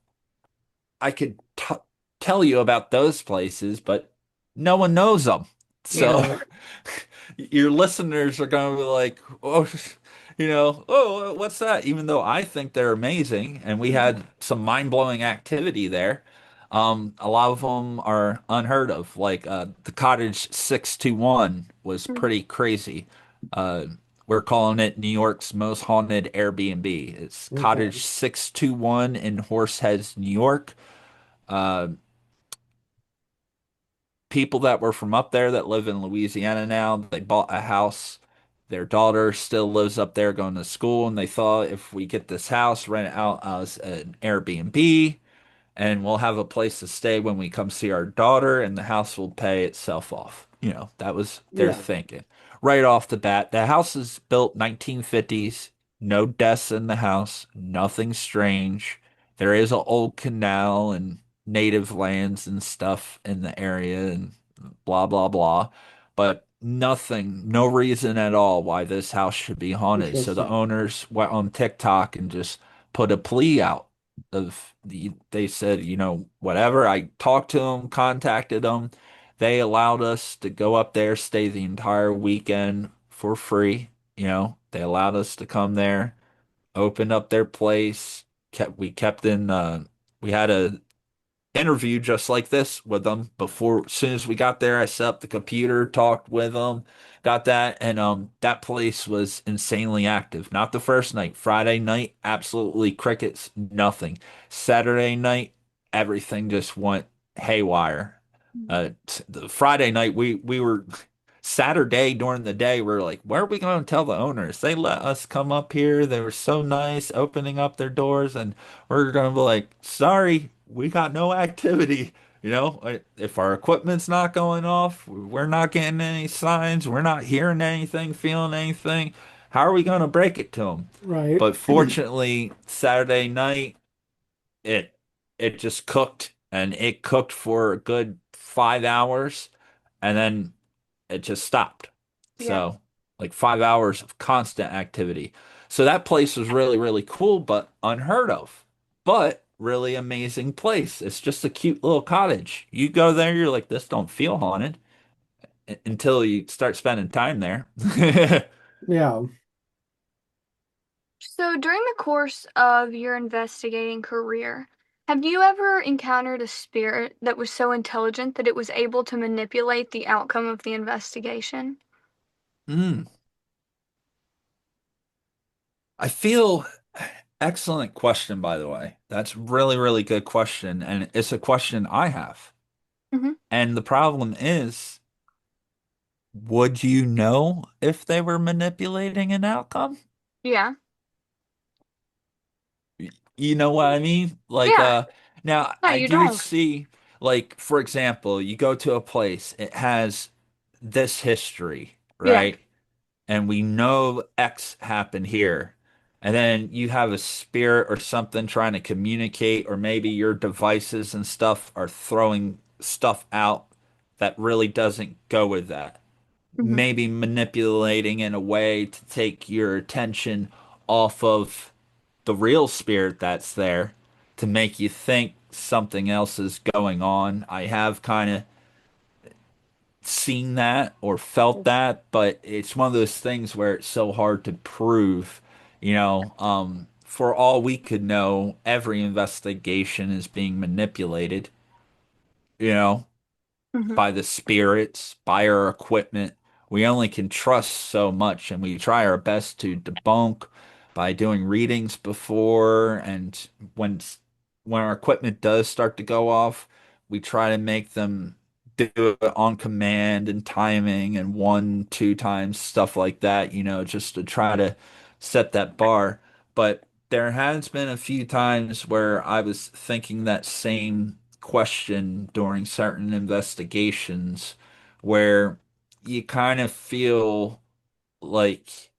I could t tell you about those places, but no one knows them. So Yeah. Right. your listeners are going to be like, oh, oh, what's that? Even though I think they're amazing and we Mhm. had some mind-blowing activity there. A lot of them are unheard of. Like the Cottage 621 was Mhm. pretty crazy. Uh, we're calling it New York's most haunted Airbnb. It's Okay. Cottage 621 in Horseheads, New York. Uh, People that were from up there that live in Louisiana now, they bought a house. Their daughter still lives up there going to school, and they thought if we get this house, rent it out as an Airbnb, and we'll have a place to stay when we come see our daughter, and the house will pay itself off. That was their Yeah. thinking. Right off the bat, the house is built 1950s, no deaths in the house, nothing strange. There is an old canal and native lands and stuff in the area and blah blah blah, but nothing, no reason at all why this house should be haunted. So the Interesting. owners went on TikTok and just put a plea out they said, whatever. I talked to them, contacted them. They allowed us to go up there, stay the entire weekend for free. They allowed us to come there, open up their place. We kept in, we had a interview just like this with them before. As soon as we got there, I set up the computer, talked with them, got that, and that place was insanely active. Not the first night. Friday night, absolutely crickets, nothing. Saturday night, everything just went haywire. The Friday night, we were Saturday during the day, we're like, where are we going to tell the owners? They let us come up here. They were so nice, opening up their doors, and we're going to be like, sorry, we got no activity. If our equipment's not going off, we're not getting any signs, we're not hearing anything, feeling anything. How are we going to break it to them? Right. But fortunately, Saturday night, it it just cooked, and it cooked for a good 5 hours, and then it just stopped. Yeah. So, like 5 hours of constant activity. So that place was really, really cool, but unheard of. But really amazing place. It's just a cute little cottage. You go there, you're like, this don't feel haunted until you start spending time there. Yeah. So, during the course of your investigating career, have you ever encountered a spirit that was so intelligent that it was able to manipulate the outcome of the investigation? Mm, I feel excellent question, by the way. That's really, really good question. And it's a question I have. Hmm. And the problem is, would you know if they were manipulating an outcome? Yeah. You know what I mean? Like, Yeah. now No, I you do don't. see, like, for example, you go to a place, it has this history, Yeah. right? And we know X happened here. And then you have a spirit or something trying to communicate, or maybe your devices and stuff are throwing stuff out that really doesn't go with that. Hmm. Maybe manipulating in a way to take your attention off of the real spirit that's there to make you think something else is going on. I have kind of seen that or felt that, but it's one of those things where it's so hard to prove. For all we could know, every investigation is being manipulated, you know, Hmm. by the spirits, by our equipment. We only can trust so much, and we try our best to debunk by doing readings before. And when when our equipment does start to go off, we try to make them do it on command and timing and one, two times, stuff like that, just to try to set that bar. But there has been a few times where I was thinking that same question during certain investigations where you kind of feel like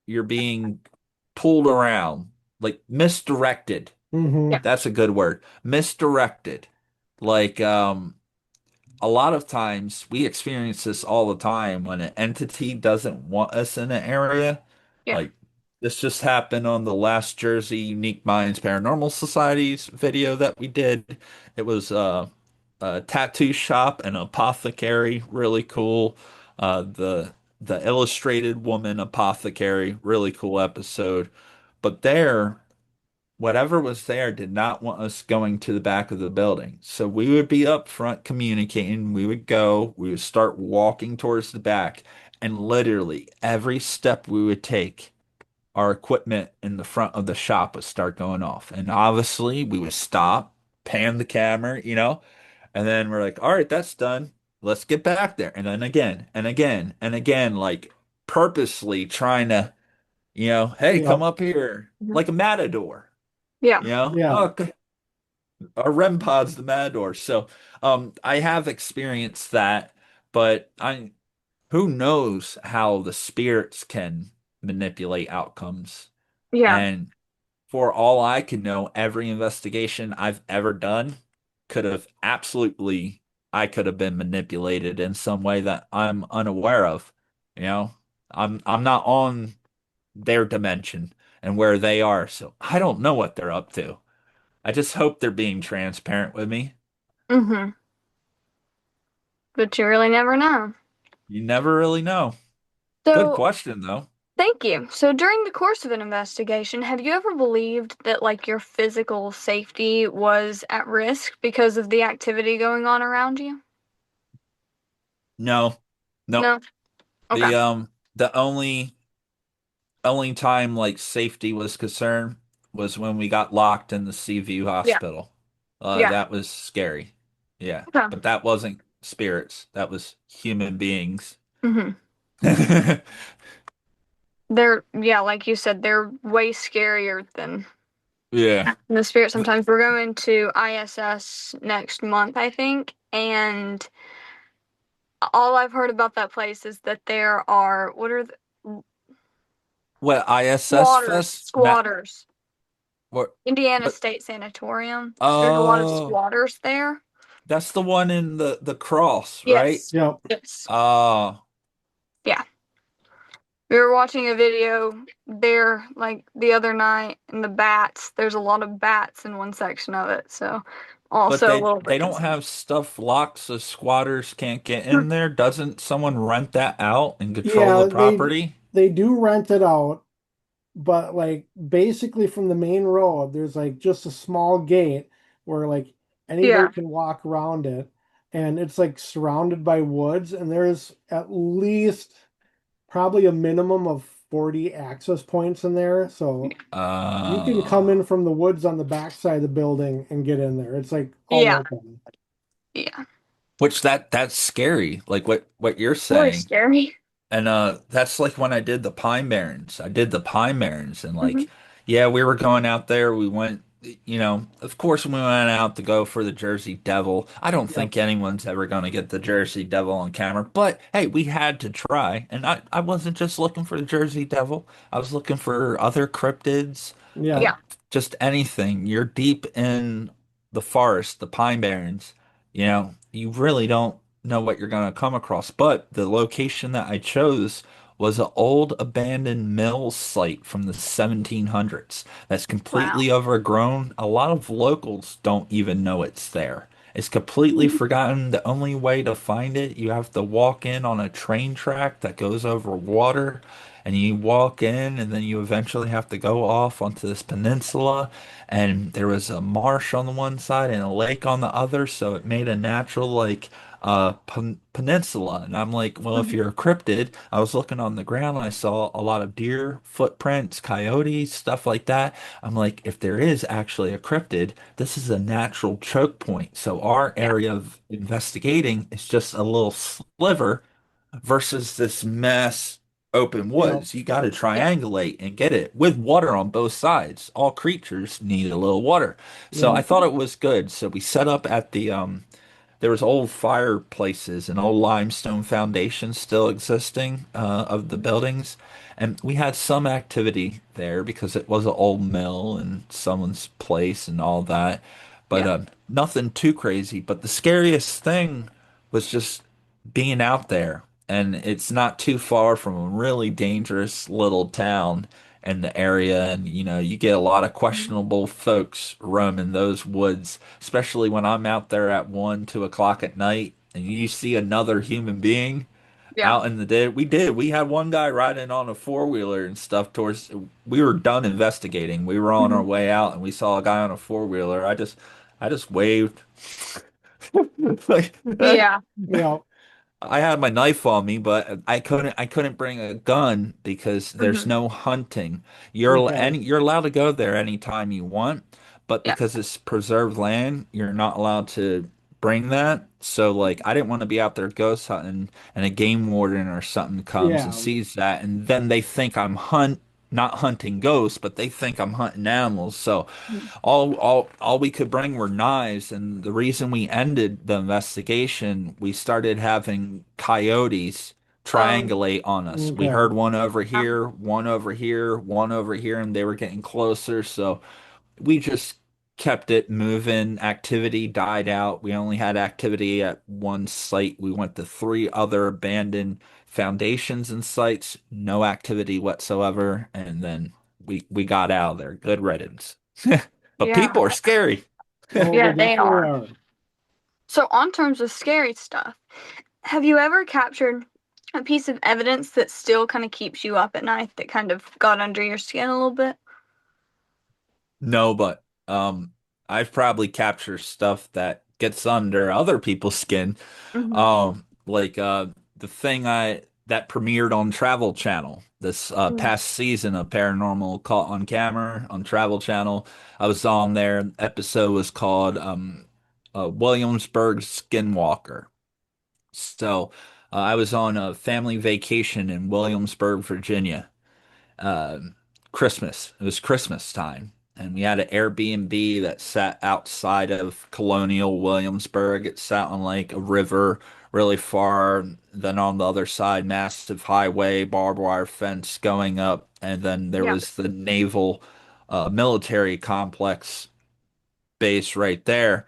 you're being pulled around, like misdirected. Hmm. Yeah. That's a good word. Misdirected. Like, a lot of times we experience this all the time when an entity doesn't want us in an area. Yeah. Like This just happened on the last Jersey Unique Minds Paranormal Society's video that we did. It was a tattoo shop and apothecary, really cool. The illustrated woman apothecary, really cool episode. But there, whatever was there did not want us going to the back of the building. So we would be up front communicating. We would go, we would start walking towards the back, and literally every step we would take, our equipment in the front of the shop would start going off. And obviously, we would stop, pan the camera, and then we're like, all right, that's done. Let's get back there. And then again, and again, and again, like purposely trying to, hey, Yeah, come up here, Mhm. like a matador, Yeah. yeah, Oh, our REM pod's the matador. So, I have experienced that, but who knows how the spirits can manipulate outcomes. Yeah. And for all I can know, every investigation I've ever done I could have been manipulated in some way that I'm unaware of. You know, I'm not on their dimension and where they are, so I don't know what they're up to. I just hope they're being transparent with me. Mm-hmm. But you really never know. You never really know. Good So, question, though. thank you. So, during the course of an investigation, have you ever believed that like your physical safety was at risk because of the activity going on around you? No, no. No. Okay. The only time like safety was concerned was when we got locked in the Seaview Yeah. Hospital. Yeah. That was scary. Yeah, Okay. but that wasn't spirits. That was human beings. Mm-hmm. Yeah, like you said, they're way scarier than Yeah. the spirit. Sometimes we're going to ISS next month, I think, and all I've heard about that place is that there are what are the What ISS squatters, Fest? squatters. What? Indiana What? State Sanatorium. There's a lot of Oh, squatters there. that's the one in the cross, right? Yes. yeah, Yes. Oh, Yeah. We were watching a video there like the other night, and the bats. There's a lot of bats in one section of it, so but also a they little they bit don't concerned. have stuff locked so squatters can't get in there. Doesn't someone rent that out and control the yeah. property? They do rent it out, but like basically from the main road, there's like just a small gate where like anybody Yeah. can walk around it, and it's like surrounded by woods, and there's at least probably a minimum of 40 access points in there. So you can come in Uh, from the woods on the backside of the building and get in there. It's like all Yeah. open. Yeah. which that's scary, like what you're Really saying. scary. And that's like when I did the Pine Barrens. I did the Pine Barrens and Hmm. like yeah, we were going out there. We went, of course we went out to go for the Jersey Devil. I don't Yep. think anyone's ever going to get the Jersey Devil on camera, but hey, we had to try. And I wasn't just looking for the Jersey Devil. I was looking for other cryptids, Yeah. Yeah. just anything. You're deep in the forest, the Pine Barrens, you really don't know what you're going to come across. But the location that I chose was an old abandoned mill site from the 1700s that's Wow. completely overgrown. A lot of locals don't even know it's there. It's completely forgotten. The only way to find it, you have to walk in on a train track that goes over water, and you walk in, and then you eventually have to go off onto this peninsula. And there was a marsh on the one side and a lake on the other, so it made a natural like peninsula. And I'm like, well, if Mhm. you're a cryptid, I was looking on the ground and I saw a lot of deer footprints, coyotes, stuff like that. I'm like, if there is actually a cryptid, this is a natural choke point. So our Yeah. area of investigating is just a little sliver versus this mass open Yeah. woods. You got to Yeah. triangulate and get it with water on both sides. All creatures need a little water. So Yeah. I thought it was good. So we set up at the there was old fireplaces and old limestone foundations still existing of the buildings. And we had some activity there because it was an old mill and someone's place and all that. But Yeah. nothing too crazy. But the scariest thing was just being out there. And it's not too far from a really dangerous little town. in the area, and you get a lot of questionable folks roaming those woods, especially when I'm out there at 1, 2 o'clock at night, and you see another human being Yeah. out in the day. We had one guy riding on a four-wheeler and stuff towards. We were done investigating. We were on our Mhm. way out, and we saw a guy on a four-wheeler. I just waved. Like, Yeah. Yeah. I had my knife on me, but I couldn't bring a gun because there's Hmm. no hunting. Okay. You're allowed to go there anytime you want, but Yeah. because it's preserved land, you're not allowed to bring that. So like I didn't want to be out there ghost hunting and a game warden or something comes and Yeah. sees that, and then they think I'm not hunting ghosts, but they think I'm hunting animals. So Mhm. all we could bring were knives, and the reason we ended the investigation, we started having coyotes Oh, triangulate on us. We Okay. heard one over yeah. here, one over here, one over here, and they were getting closer. So we just kept it moving. Activity died out. We only had activity at one site. We went to three other abandoned foundations and sites, no activity whatsoever, and then we got out of there. Good riddance. But Yeah. people are scary. Oh, they Yeah, they definitely are. are. So, on terms of scary stuff, have you ever captured a piece of evidence that still kind of keeps you up at night, that kind of got under your skin a little bit? No, but I've probably captured stuff that gets under other people's skin. Hmm. Like the thing I that premiered on Travel Channel this past season of Paranormal Caught on Camera on Travel Channel. I was on there. Episode was called Williamsburg Skinwalker. So I was on a family vacation in Williamsburg, Virginia. um, Christmas. It was Christmas time, and we had an Airbnb that sat outside of Colonial Williamsburg. It sat on like a river really far. Then on the other side, massive highway, barbed wire fence going up, and then there Yeah. was the naval military complex base right there.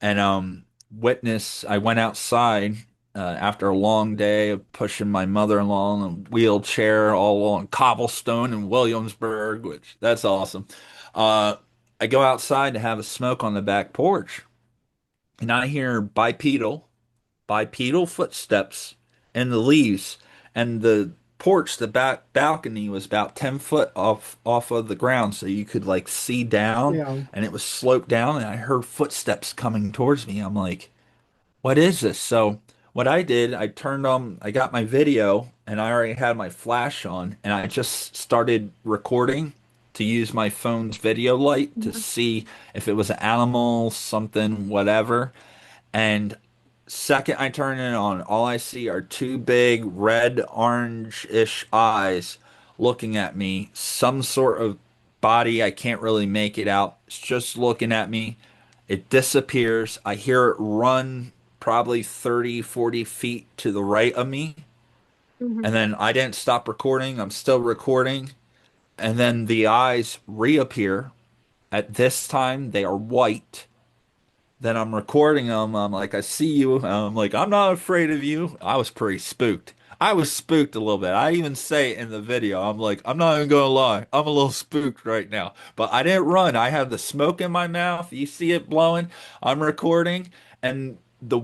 And I went outside after a long day of pushing my mother-in-law in a wheelchair all on cobblestone in Williamsburg, which that's awesome. Uh, I go outside to have a smoke on the back porch, and I hear bipedal footsteps in the leaves, and the porch, the back balcony was about 10 foot off of the ground, so you could like see down, Yeah. and it was sloped down, and I heard footsteps coming towards me. I'm like, what is this? So what I did, I got my video, and I already had my flash on, and I just started recording to use my phone's video light to Mhm. see if it was an animal, something, whatever. And second I turn it on, all I see are two big red orange-ish eyes looking at me. Some sort of body, I can't really make it out. It's just looking at me. It disappears. I hear it run probably 30, 40 feet to the right of me. And Mhm. then I didn't stop recording. I'm still recording. And then the eyes reappear. At this time, they are white. Then I'm recording them. I'm like, I see you. I'm like, I'm not afraid of you. I was pretty spooked. I was spooked a little bit. I even say it in the video. I'm like, I'm not even gonna lie. I'm a little spooked right now. But I didn't run. I have the smoke in my mouth. You see it blowing. I'm recording, and the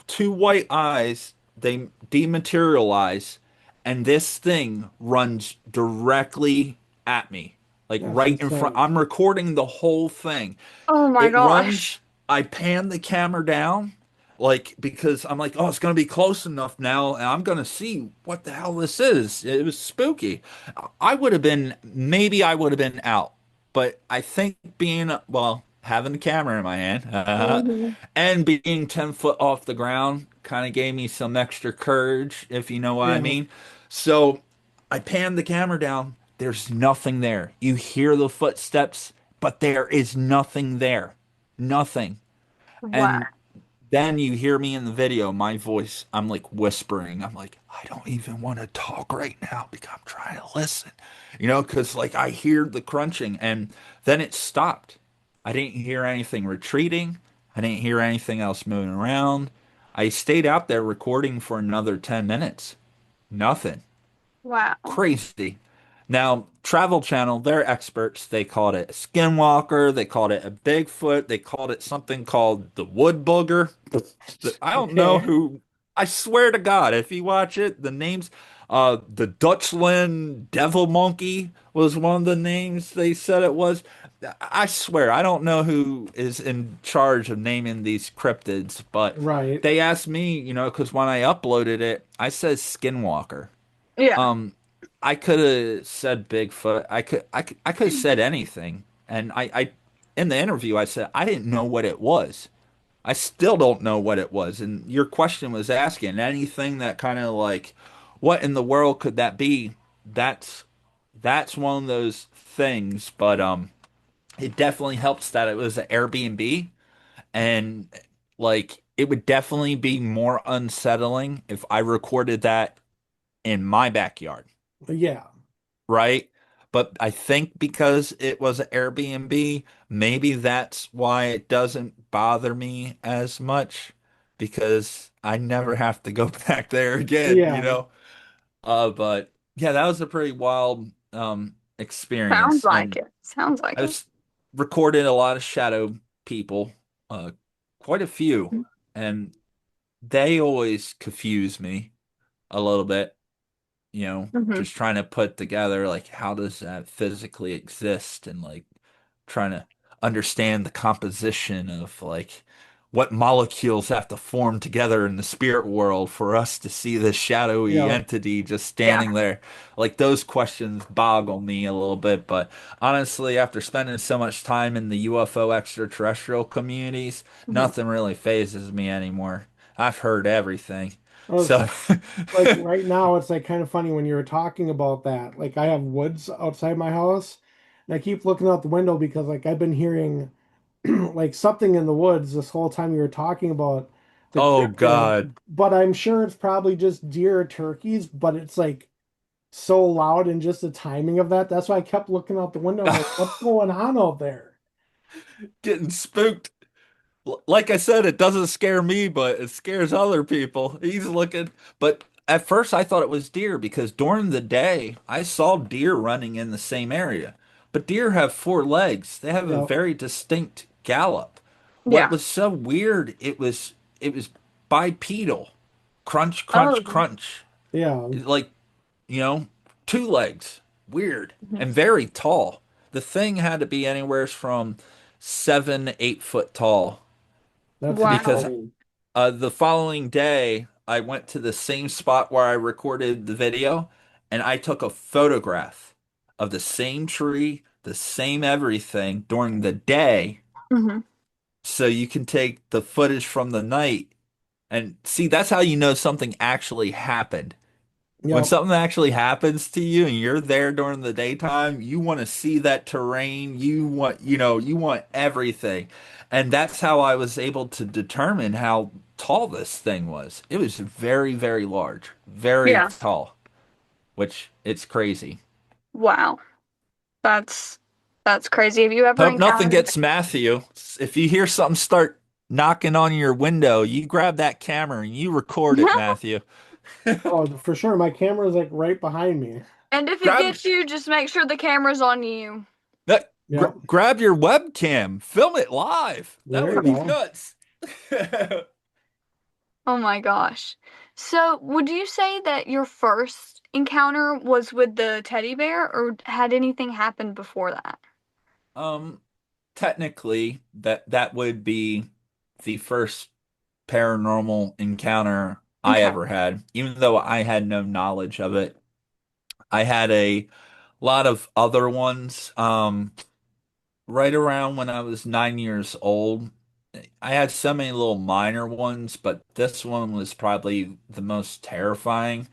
two white eyes, they dematerialize, and this thing runs directly at me, like That's right in front. insane. I'm recording the whole thing. Oh my It gosh. runs. I pan the camera down, like because I'm like, oh, it's gonna be close enough now, and I'm gonna see what the hell this is. It was spooky. Maybe I would have been out, but I think having the camera in my hand, Hmm. and being 10 foot off the ground kind of gave me some extra courage, if you know what I Yeah. mean. So I panned the camera down. There's nothing there. You hear the footsteps, but there is nothing there. Nothing. Wow. And then you hear me in the video, my voice, I'm like whispering. I'm like, I don't even want to talk right now because I'm trying to listen, because like I hear the crunching, and then it stopped. I didn't hear anything retreating. I didn't hear anything else moving around. I stayed out there recording for another 10 minutes. Nothing. Wow. Crazy. Now, Travel Channel, they're experts. They called it a skinwalker. They called it a Bigfoot. They called it something called the wood booger. I don't know Okay. who. I swear to God, if you watch it, the names, the Dutchland Devil Monkey was one of the names they said it was. I swear, I don't know who is in charge of naming these cryptids, but Right. they asked me, because when I uploaded it, I said Skinwalker. Yeah. Um, I could have said Bigfoot. I could have said anything. And in the interview, I said I didn't know what it was. I still don't know what it was. And your question was asking anything that kind of like, what in the world could that be? That's that's one of those things. But it definitely helps that it was an Airbnb, and like it would definitely be more unsettling if I recorded that in my backyard, Yeah. right? But I think because it was an Airbnb, maybe that's why it doesn't bother me as much because I never have to go back there again, you Yeah. know? But yeah, that was a pretty wild Sounds experience. like And it. Sounds like I it. was recorded a lot of shadow people, uh, quite a few, and they always confuse me a little bit, Mm-hmm. just trying to put together like how does that physically exist and like trying to understand the composition of like what molecules have to form together in the spirit world for us to see this shadowy Yeah. entity just Yeah. standing there. Like those questions boggle me a little bit, but honestly, after spending so much time in the UFO extraterrestrial communities, Hmm. nothing really phases me anymore. I've heard everything. I was So like right now it's like kind of funny when you were talking about that. Like I have woods outside my house and I keep looking out the window because like I've been hearing like something in the woods this whole time you were talking about the oh cryptid, God. but I'm sure it's probably just deer or turkeys, but it's like so loud and just the timing of that. That's why I kept looking out the window. I'm like, what's going on out there? Getting spooked. Like I said, it doesn't scare me, but it scares other people. He's looking, but at first I thought it was deer because during the day I saw deer running in the same area. But deer have four legs. They have a Yeah. very distinct gallop. What Yeah. was so weird, it was bipedal. Crunch, crunch, Oh. crunch. Yeah. Like, you know, two legs. Weird Mhm. and very tall. The thing had to be anywhere from 7, 8 foot tall That's because Wow. insane. the following day I went to the same spot where I recorded the video and I took a photograph of the same tree, the same everything during the day Hmm. so you can take the footage from the night and see that's how you know something actually happened. When Yep. something actually happens to you and you're there during the daytime, you want to see that terrain. You want everything. And that's how I was able to determine how tall this thing was. It was very, very large, very Yeah. tall, which it's crazy. Wow. That's that's crazy. Have you ever Hope nothing encountered? gets Matthew. If you hear something start knocking on your window, you grab that camera and you record it, Matthew. Oh, for sure. My camera's like right behind me. And if it Grab gets you, just make sure the camera's on you. Yep. grab your webcam, film it live. That There you would be go. nuts. Oh my gosh. So, would you say that your first encounter was with the teddy bear, or had anything happened before that? Um, technically, that would be the first paranormal encounter I Okay. ever had, even though I had no knowledge of it. I had a lot of other ones. Right around when I was 9 years old, I had so many little minor ones, but this one was probably the most terrifying.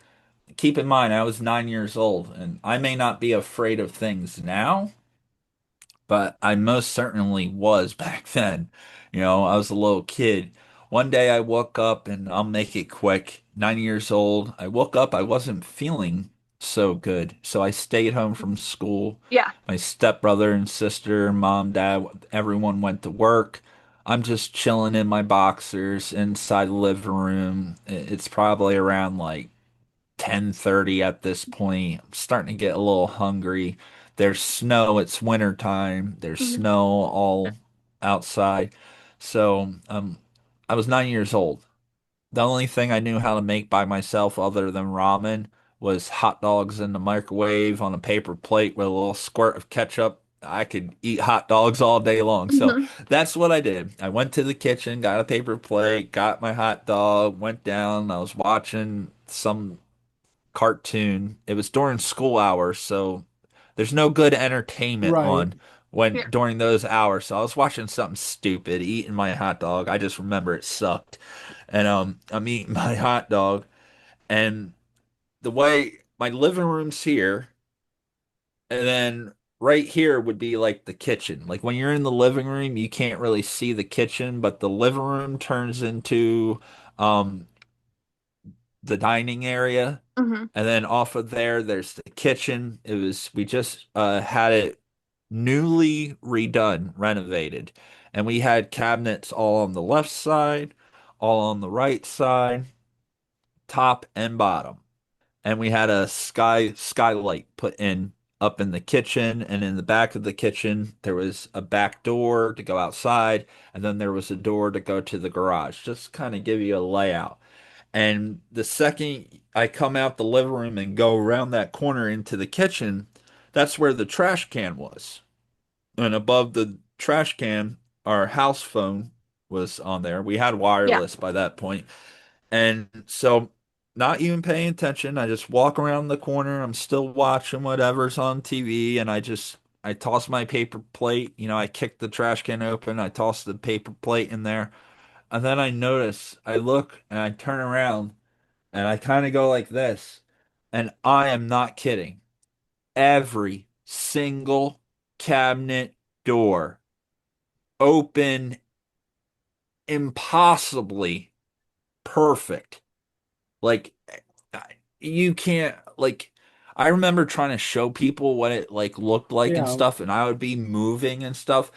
Keep in mind, I was 9 years old, and I may not be afraid of things now, but I most certainly was back then. I was a little kid. One day I woke up, and I'll make it quick. 9 years old. I woke up, I wasn't feeling so good. So I stayed home from school. Yeah. My stepbrother and sister, mom, dad, everyone went to work. I'm just chilling in my boxers inside the living room. It's probably around like 10:30 at this point. I'm starting to get a little hungry. There's snow. It's winter time. There's Mhm. snow all outside. So, I was 9 years old. The only thing I knew how to make by myself other than ramen was hot dogs in the microwave on a paper plate with a little squirt of ketchup. I could eat hot dogs all day long. So Mhm. that's what I did. I went to the kitchen, got a paper plate, got my hot dog, went down. I was watching some cartoon. It was during school hours, so there's no good entertainment Right. on when Yeah. during those hours. So I was watching something stupid, eating my hot dog. I just remember it sucked. And I'm eating my hot dog, and the way my living room's here, and then right here would be like the kitchen. Like when you're in the living room, you can't really see the kitchen, but the living room turns into um the dining area. Mhm. And then off of there, there's the kitchen. We just had it newly redone, renovated. And we had cabinets all on the left side, all on the right side, top and bottom. And we had a skylight put in up in the kitchen, and in the back of the kitchen there was a back door to go outside, and then there was a door to go to the garage. Just kind of give you a layout. And the second I come out the living room and go around that corner into the kitchen, that's where the trash can was. And above the trash can, our house phone was on there. We had Yeah. wireless by that point. And so, not even paying attention, I just walk around the corner. I'm still watching whatever's on TV, and I toss my paper plate. I kick the trash can open. I toss the paper plate in there. And then I look, and I turn around, and I kind of go like this. And I am not kidding. Every single cabinet door open, impossibly perfect. Like you can't like I remember trying to show people what it like looked like and Yeah. stuff, and I would be moving and stuff.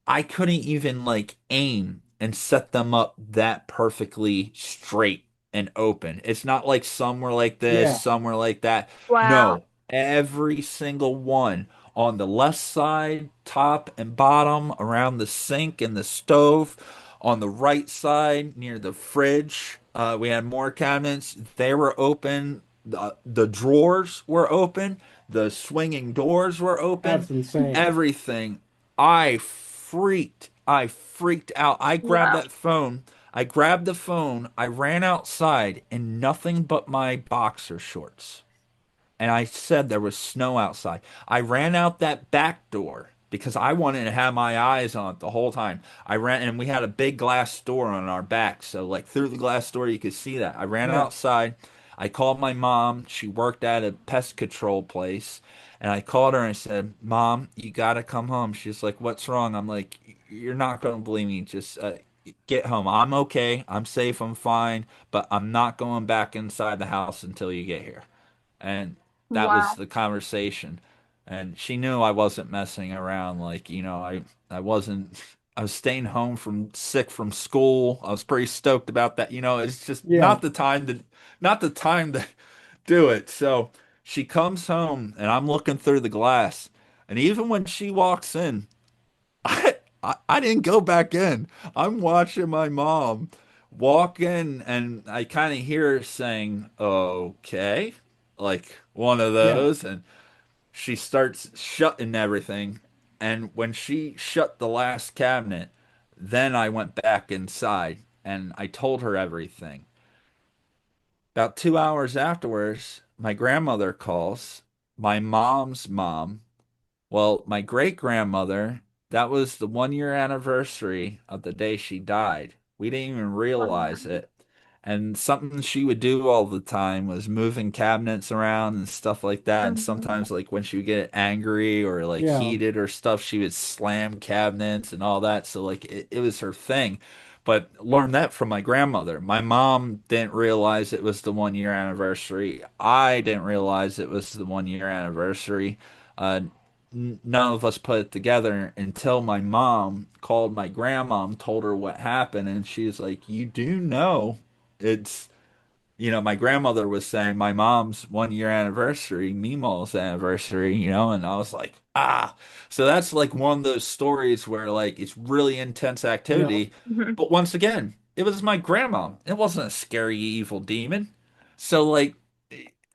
I couldn't even like aim and set them up that perfectly straight and open. It's not like some were like this, Yeah. some were like that. Wow. No, every single one on the left side, top and bottom, around the sink and the stove, on the right side near the fridge. We had more cabinets. They were open. The drawers were open. The swinging doors were open. That's insane. Everything. I freaked out. I grabbed Wow. that phone. I grabbed the phone. I ran outside in nothing but my boxer shorts, and I said there was snow outside. I ran out that back door because I wanted to have my eyes on it the whole time. I ran, and we had a big glass door on our back, so like through the glass door you could see that. I ran Yeah. outside. I called my mom. She worked at a pest control place, and I called her and I said, "Mom, you gotta come home." She's like, "What's wrong?" I'm like, "You're not gonna believe me. Just get home. I'm okay. I'm safe. I'm fine, but I'm not going back inside the house until you get here." And that was Wow. the conversation. And she knew I wasn't messing around. Like, I wasn't, I was staying home from sick from school. I was pretty stoked about that. It's just Yeah. not the time to do it. So she comes home and I'm looking through the glass. And even when she walks in, I didn't go back in. I'm watching my mom walk in, and I kind of hear her saying, "Okay," like one of Yeah. those, and she starts shutting everything. And when she shut the last cabinet, then I went back inside and I told her everything. About 2 hours afterwards, my grandmother calls, my mom's mom. Well, my great grandmother, that was the 1 year anniversary of the day she died. We didn't even realize Wow. it. And something she would do all the time was moving cabinets around and stuff like that. And Mhm. sometimes, like when she would get angry or like Yeah. heated or stuff, she would slam cabinets and all that. So, like, it was her thing. But learned that from my grandmother. My mom didn't realize it was the 1 year anniversary. I didn't realize it was the 1 year anniversary. Uh, None of us put it together until my mom called my grandma and told her what happened, and she's like, "You do know it's my grandmother was saying my mom's 1 year anniversary, Meemaw's anniversary, and I was like, ah. So that's like one of those stories where like it's really intense Yeah. activity. Mhm. But once again, it was my grandma. It wasn't a scary evil demon. So like,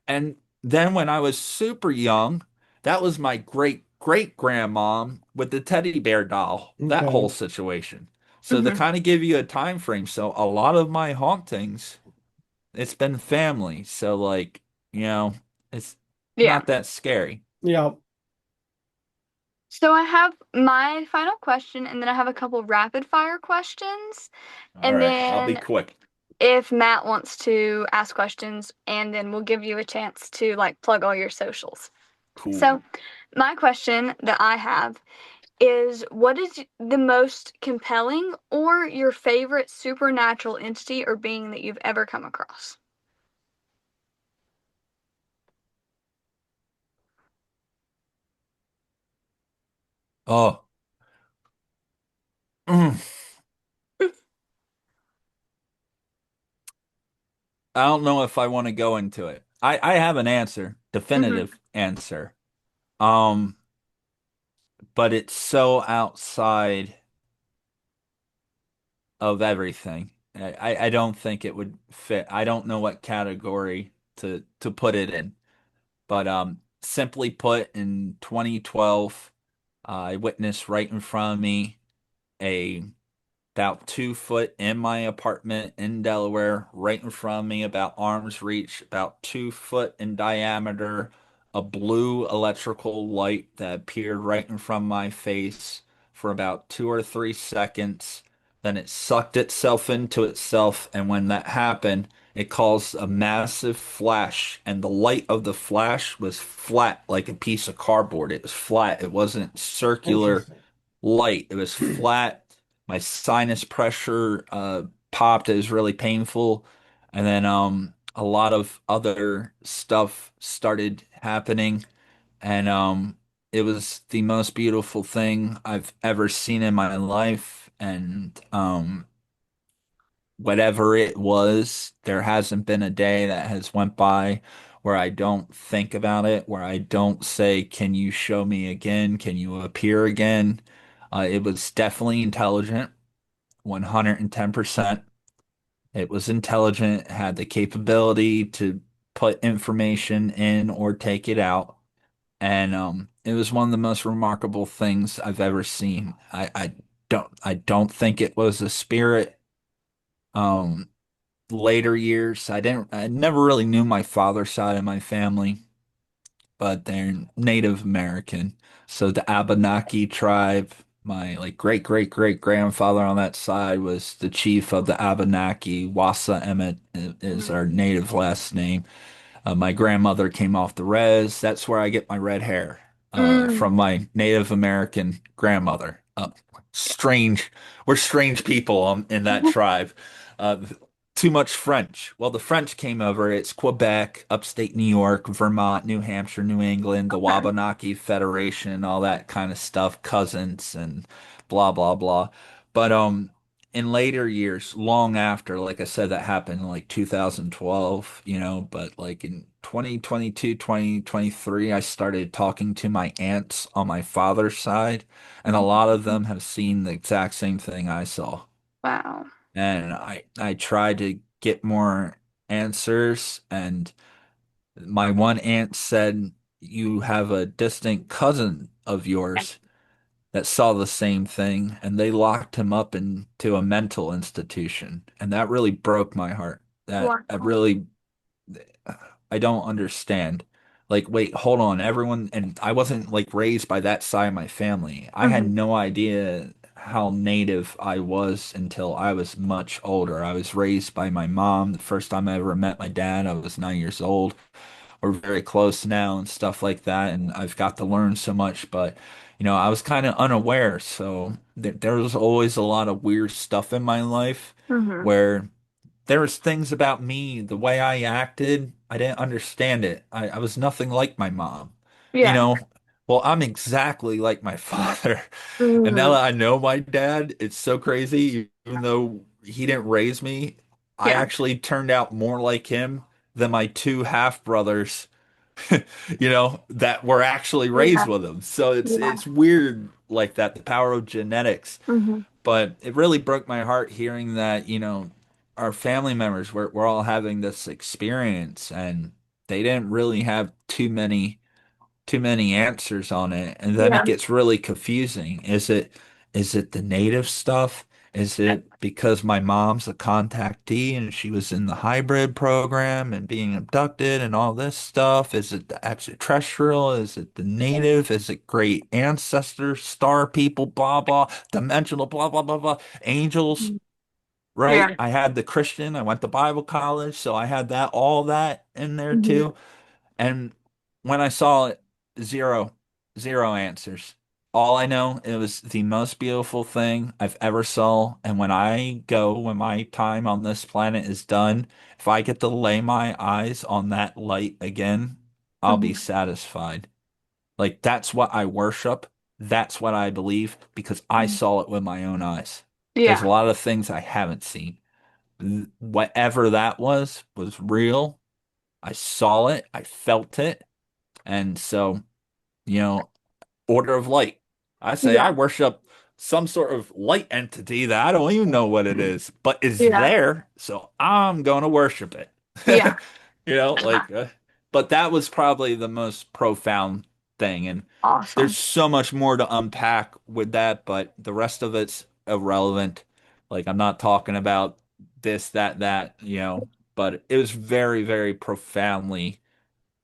and then when I was super young, that was my great great grandmom with the teddy bear doll, that whole Okay. situation. So to Mhm. kind of give you a time frame, so a lot of my hauntings it's been family, so like, you know, it's Yeah. not that scary. Yeah. So I have my final question, and then I have a couple rapid fire questions. All And right, I'll be then quick. if Matt wants to ask questions, and then we'll give you a chance to like plug all your socials. Cool. So, my question that I have is what is the most compelling or your favorite supernatural entity or being that you've ever come across? Oh, mm, I don't know if I want to go into it. I have an answer, Mm-hmm. definitive answer. Um, but it's so outside of everything. I don't think it would fit. I don't know what category to put it in. But simply put, in 2012, I witnessed right in front of me a about 2 foot in my apartment in Delaware, right in front of me, about arm's reach, about 2 foot in diameter, a blue electrical light that appeared right in front of my face for about 2 or 3 seconds. Then it sucked itself into itself, and when that happened, it caused a massive flash, and the light of the flash was flat like a piece of cardboard. It was flat. It wasn't circular Interesting. light. It was flat. My sinus pressure popped. It was really painful. And then a lot of other stuff started happening. And it was the most beautiful thing I've ever seen in my life. And whatever it was, there hasn't been a day that has went by where I don't think about it, where I don't say, "Can you show me again? Can you appear again?" It was definitely intelligent, 110%. It was intelligent, had the capability to put information in or take it out. And it was one of the most remarkable things I've ever seen. I don't think it was a spirit. Um, Later years, I never really knew my father's side of my family, but they're Native American. So the Abenaki tribe, my like great great great grandfather on that side was the chief of the Abenaki. Wassa Emmett is Mm-hmm. our native last name. My grandmother came off the res. That's where I get my red hair, Mm. from my Native American grandmother. Strange, we're strange people in that tribe. Uh, Too much French. Well, the French came over. It's Quebec, upstate New York, Vermont, New Hampshire, New England, the Okay. Wabanaki Federation, all that kind of stuff, cousins and blah blah blah. But in later years, long after, like I said, that happened in like 2012, but like in 2022, 2023, I started talking to my aunts on my father's side, and a lot of them have seen the exact same thing I saw. Wow. And I tried to get more answers, and my one aunt said, "You have a distant cousin of yours that saw the same thing, and they locked him up into a mental institution." And that really broke my heart. That Wow. really, I don't understand. Like, wait, hold on. Everyone, and I wasn't like raised by that side of my family. I had Mm-hmm. no idea how native I was until I was much older. I was raised by my mom. The first time I ever met my dad, I was 9 years old. We're very close now and stuff like that, and I've got to learn so much, but I was kind of unaware, so there was always a lot of weird stuff in my life Mm-hmm. where there was things about me, the way I acted, I didn't understand it. I was nothing like my mom. You Yeah. know, well, I'm exactly like my father. And now Mm-hmm. that I know my dad, it's so crazy, even though he didn't raise me, I Yeah. actually turned out more like him than my two half brothers, that were actually raised Yeah. with him. So Yeah. it's weird like that, the power of genetics. Hmm. But it really broke my heart hearing that, our family members were all having this experience and they didn't really have too many answers on it. And then it Yeah. gets really confusing. Is it the native stuff? Is it because my mom's a contactee and she was in the hybrid program and being abducted and all this stuff? Is it the extraterrestrial? Is it the native? Is it great ancestors, star people, blah blah, dimensional, blah blah blah blah, angels? Right? Yeah. I had the Christian, I went to Bible college, so I had that all that in there Hmm. too. And when I saw it, zero, zero answers. All I know, it was the most beautiful thing I've ever saw. And when my time on this planet is done, if I get to lay my eyes on that light again, I'll be Hmm. satisfied. Like that's what I worship. That's what I believe because I saw it with my own eyes. There's a Yeah. lot of things I haven't seen. Whatever that was real. I saw it, I felt it. And so, you know, order of light. I say I Yeah. worship some sort of light entity that I don't even know what it is, but it's Yeah. there, so I'm going to worship Yeah. it. But that was probably the most profound thing. And there's Awesome. so much more to unpack with that, but the rest of it's irrelevant. Like I'm not talking about this, that, but it was very, very profoundly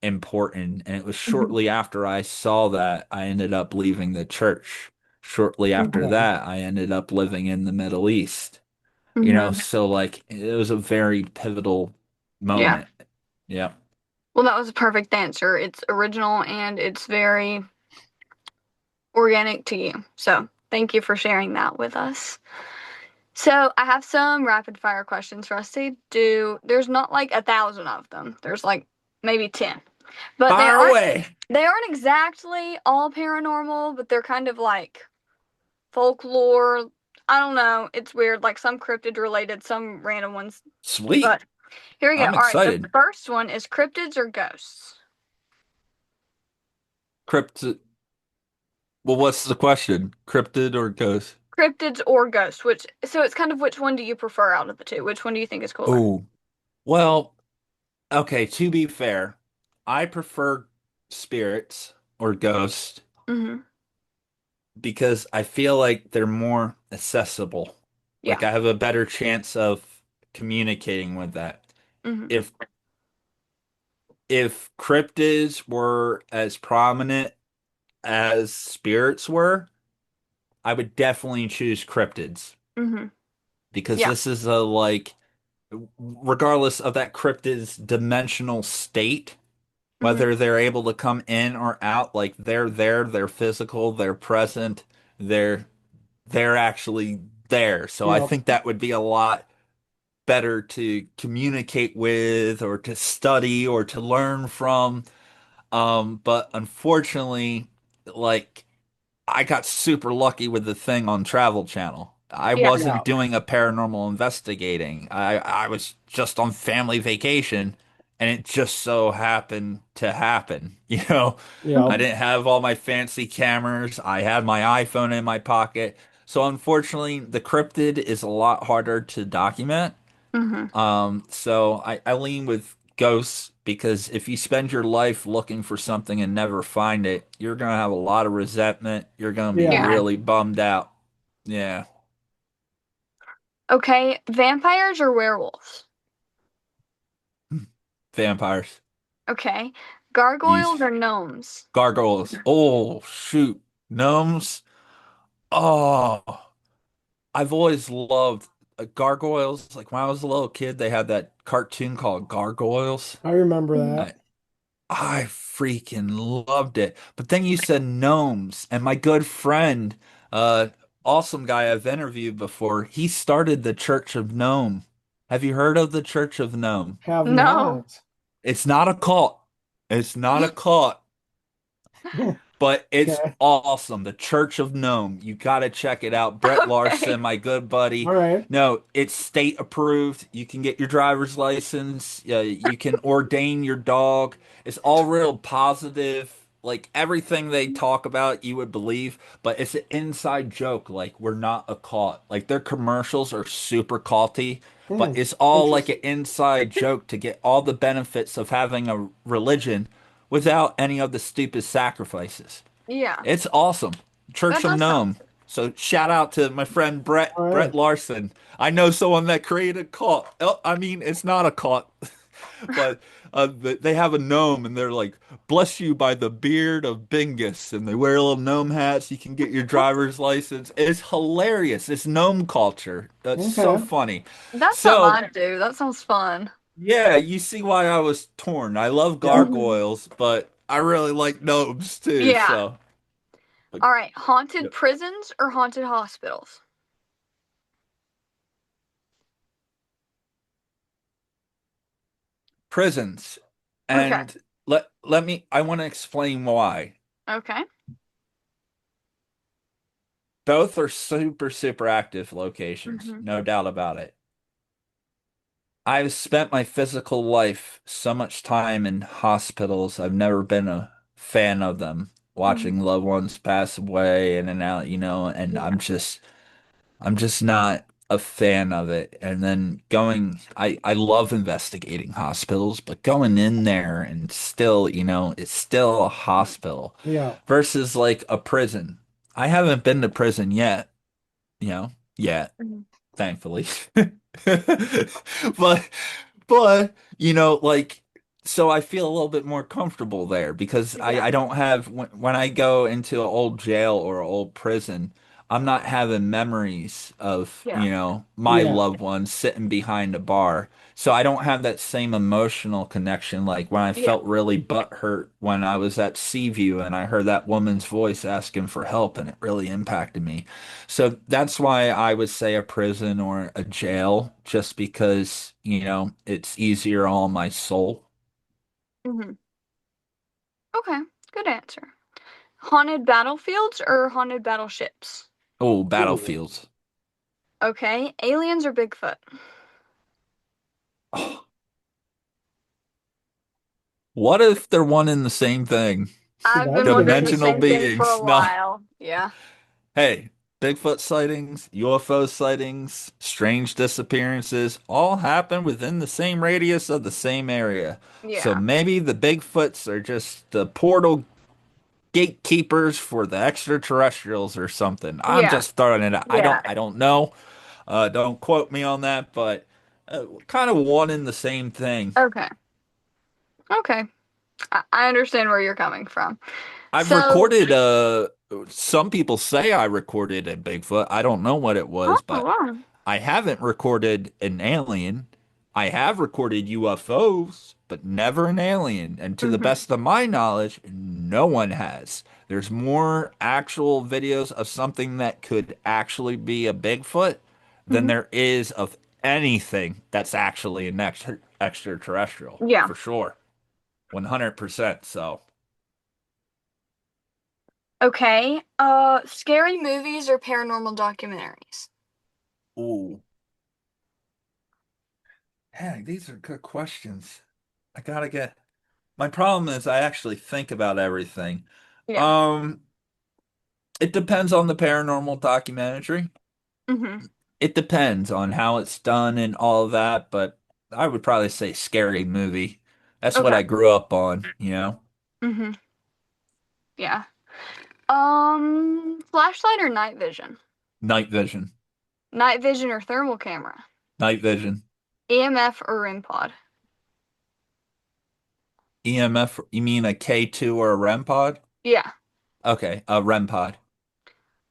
important. And it was Hmm. shortly after I saw that I ended up leaving the church. Shortly after Hmm. Okay. that, I ended up living in the Middle East. Hmm. So like it was a very pivotal Yeah. moment. Yeah. Well, that was a perfect answer. It's original and it's very organic to you. So thank you for sharing that with us. So I have some rapid fire questions for us to do. There's not like 1,000 of them. There's like maybe 10. But they Fire aren't away. they aren't exactly all paranormal, but they're kind of like folklore. I don't know. It's weird. Like some cryptid related, some random ones. Sweet. But here we go. I'm All right. The excited. first one is cryptids or ghosts? Cryptid. Well, what's the question? Cryptid or ghost? Cryptids or ghosts? Which so it's kind of which one do you prefer out of the two? Which one do you think is cooler? Oh, well, okay, to be fair, I prefer spirits or ghosts Mhm. because I feel like they're more accessible. Like Yeah. I have a better chance of communicating with that. Mhm. If if cryptids were as prominent as spirits were, I would definitely choose cryptids Mhm. because Yeah. this is a like regardless of that cryptid's dimensional state, Mhm. whether they're able to come in or out, like they're there, they're physical, they're present, they're they're actually there. So I Yep. think that would be a lot better to communicate with or to study or to learn from. But unfortunately, like I got super lucky with the thing on Travel Channel. I Yeah. wasn't Yeah. doing a paranormal investigating. I was just on family vacation and it just so happened to happen. I Yep. Mhm. didn't have all my fancy cameras. I had my iPhone in my pocket. So unfortunately, the cryptid is a lot harder to document. Mhm. So I lean with ghosts because if you spend your life looking for something and never find it, you're gonna have a lot of resentment. You're gonna be Yeah. Yeah. really bummed out. Yeah. Okay. Vampires or werewolves? Vampires. Okay. Gargoyles Yeesh. or gnomes? Gargoyles. Oh, shoot. Gnomes. Oh, I've always loved gargoyles. Like when I was a little kid, they had that cartoon called Gargoyles. I remember Mhm. that. I freaking loved it. But then you said gnomes, and my good friend, uh, awesome guy I've interviewed before, he started the Church of Gnome. Have you heard of the Church of Gnome? Have No. not. It's not a cult. It's not a cult, but it's Okay. awesome. The Church of Nome. You gotta check it out. Brett Okay. Larson, my good buddy. All right. No, it's state approved. You can get your driver's license. You can ordain your dog. It's all real positive. Like everything they talk about, you would believe, but it's an inside joke. Like we're not a cult. Like their commercials are super culty, but Hmm. it's all like an Interesting. inside joke to get all the benefits of having a religion without any of the stupid sacrifices. Yeah. It's awesome. Church That of does sound. Nome. So shout out to my friend Brett All Brett right. Larson. I know someone that created a cult. I mean, it's not a cult, but they have a gnome and they're like, "Bless you by the beard of Bingus," and they wear little gnome hats. You can get your driver's license. It's hilarious. It's gnome culture. That's so Okay. funny. That's something So I'd do. That sounds fun. yeah, you see why I was torn. I love Yep. Mhm. gargoyles, but I really like gnomes too. Yeah. So. But, All right. Haunted yep. prisons or haunted hospitals? Prisons. Okay. And let me I want to explain why. Okay. Both are super, super active locations, Hmm. no doubt about it. I've spent my physical life so much time in hospitals. I've never been a fan of them, Hmm. watching loved ones pass away in and out, and Yeah. I'm just not a fan of it. And then I love investigating hospitals, but going in there and still, it's still a hospital Yeah. versus like a prison. I haven't been to prison yet, yet, Mhm. thankfully. But but like so I feel a little bit more comfortable there because I Yeah. don't have when I go into an old jail or an old prison, I'm not having memories of, Yeah. my Yeah. loved ones sitting behind a bar. So I don't have that same emotional connection like when I Yeah. felt really butthurt when I was at Seaview and I heard that woman's voice asking for help and it really impacted me. So that's why I would say a prison or a jail, just because, it's easier on my soul. Hmm. Okay. Good answer. Haunted battlefields or haunted battleships? Oh, Ooh. battlefields. Okay. Aliens or Bigfoot? Oh, what if they're one and the same thing? I've That's been a good wondering the Dimensional same question. thing for a beings. No. while. Yeah. Hey, Bigfoot sightings, UFO sightings, strange disappearances all happen within the same radius of the same area. So Yeah. maybe the Bigfoots are just the portal gatekeepers for the extraterrestrials or something. I'm Yeah. just throwing it out. Yeah. I don't know. Don't quote me on that, but kind of one in the same thing. Okay. Okay. I understand where you're coming from. I've So, recorded some people say I recorded a Bigfoot. I don't know what it oh, was, but wow. I haven't recorded an alien. I have recorded UFOs, but never an alien. And to the Hmm. best of my knowledge, no one has. There's more actual videos of something that could actually be a Bigfoot than Hmm. there is of anything that's actually an extraterrestrial, Yeah. for sure. 100%. So, Okay. Scary movies or paranormal documentaries? ooh, heck, these are good questions. I gotta get. My problem is I actually think about everything. Yeah. Um, it depends on the paranormal documentary. Hmm. It depends on how it's done and all of that, but I would probably say scary movie. That's what Okay. I grew up on. Hmm. Yeah. Flashlight or night vision? Night vision. Night vision or thermal camera? Night vision. EMF or REM pod? EMF, you mean a K2 or a REM pod? Yeah. Okay, a REM pod.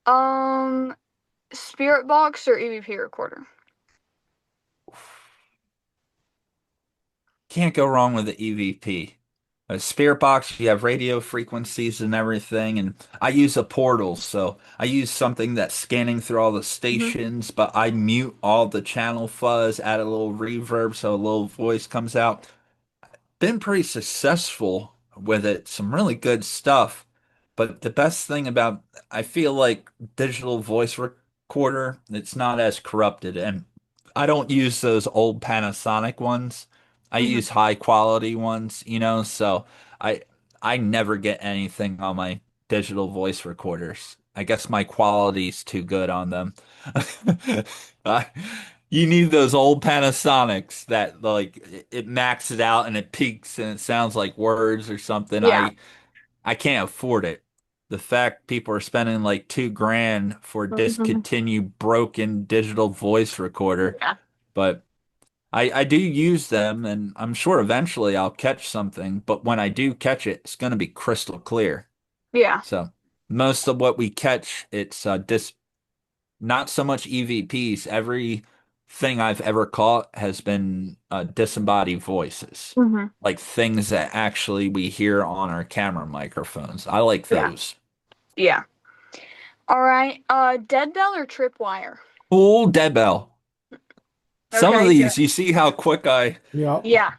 Um, Spirit box or EVP recorder? Can't go wrong with the EVP. A spirit box, you have radio frequencies and everything, and I use a portal, so I use something that's scanning through all the Hmm. stations, but I mute all the channel fuzz, add a little reverb so a little voice comes out. Been pretty successful with it, some really good stuff. But the best thing about, I feel like digital voice recorder, it's not as corrupted. And I don't use those old Panasonic ones. I Hmm. use high quality ones, so I I never get anything on my digital voice recorders. I guess my quality's too good on them. Uh, you need those old Panasonics that like it maxes out and it peaks and it sounds like words or something. Yeah. I can't afford it. The fact people are spending like 2 grand for a Hmm. discontinued broken digital voice recorder, Yeah. but I do use them and I'm sure eventually I'll catch something, but when I do catch it, it's going to be crystal clear. Yeah. So most of what we catch, it's dis not so much EVPs. Everything I've ever caught has been disembodied voices, Hmm. like things that actually we hear on our camera microphones. I like Yeah. those. Yeah. All right. Dead bell or tripwire? Cool, dead bell. Some of Okay, good. these, you see how quick Yep. Yeah.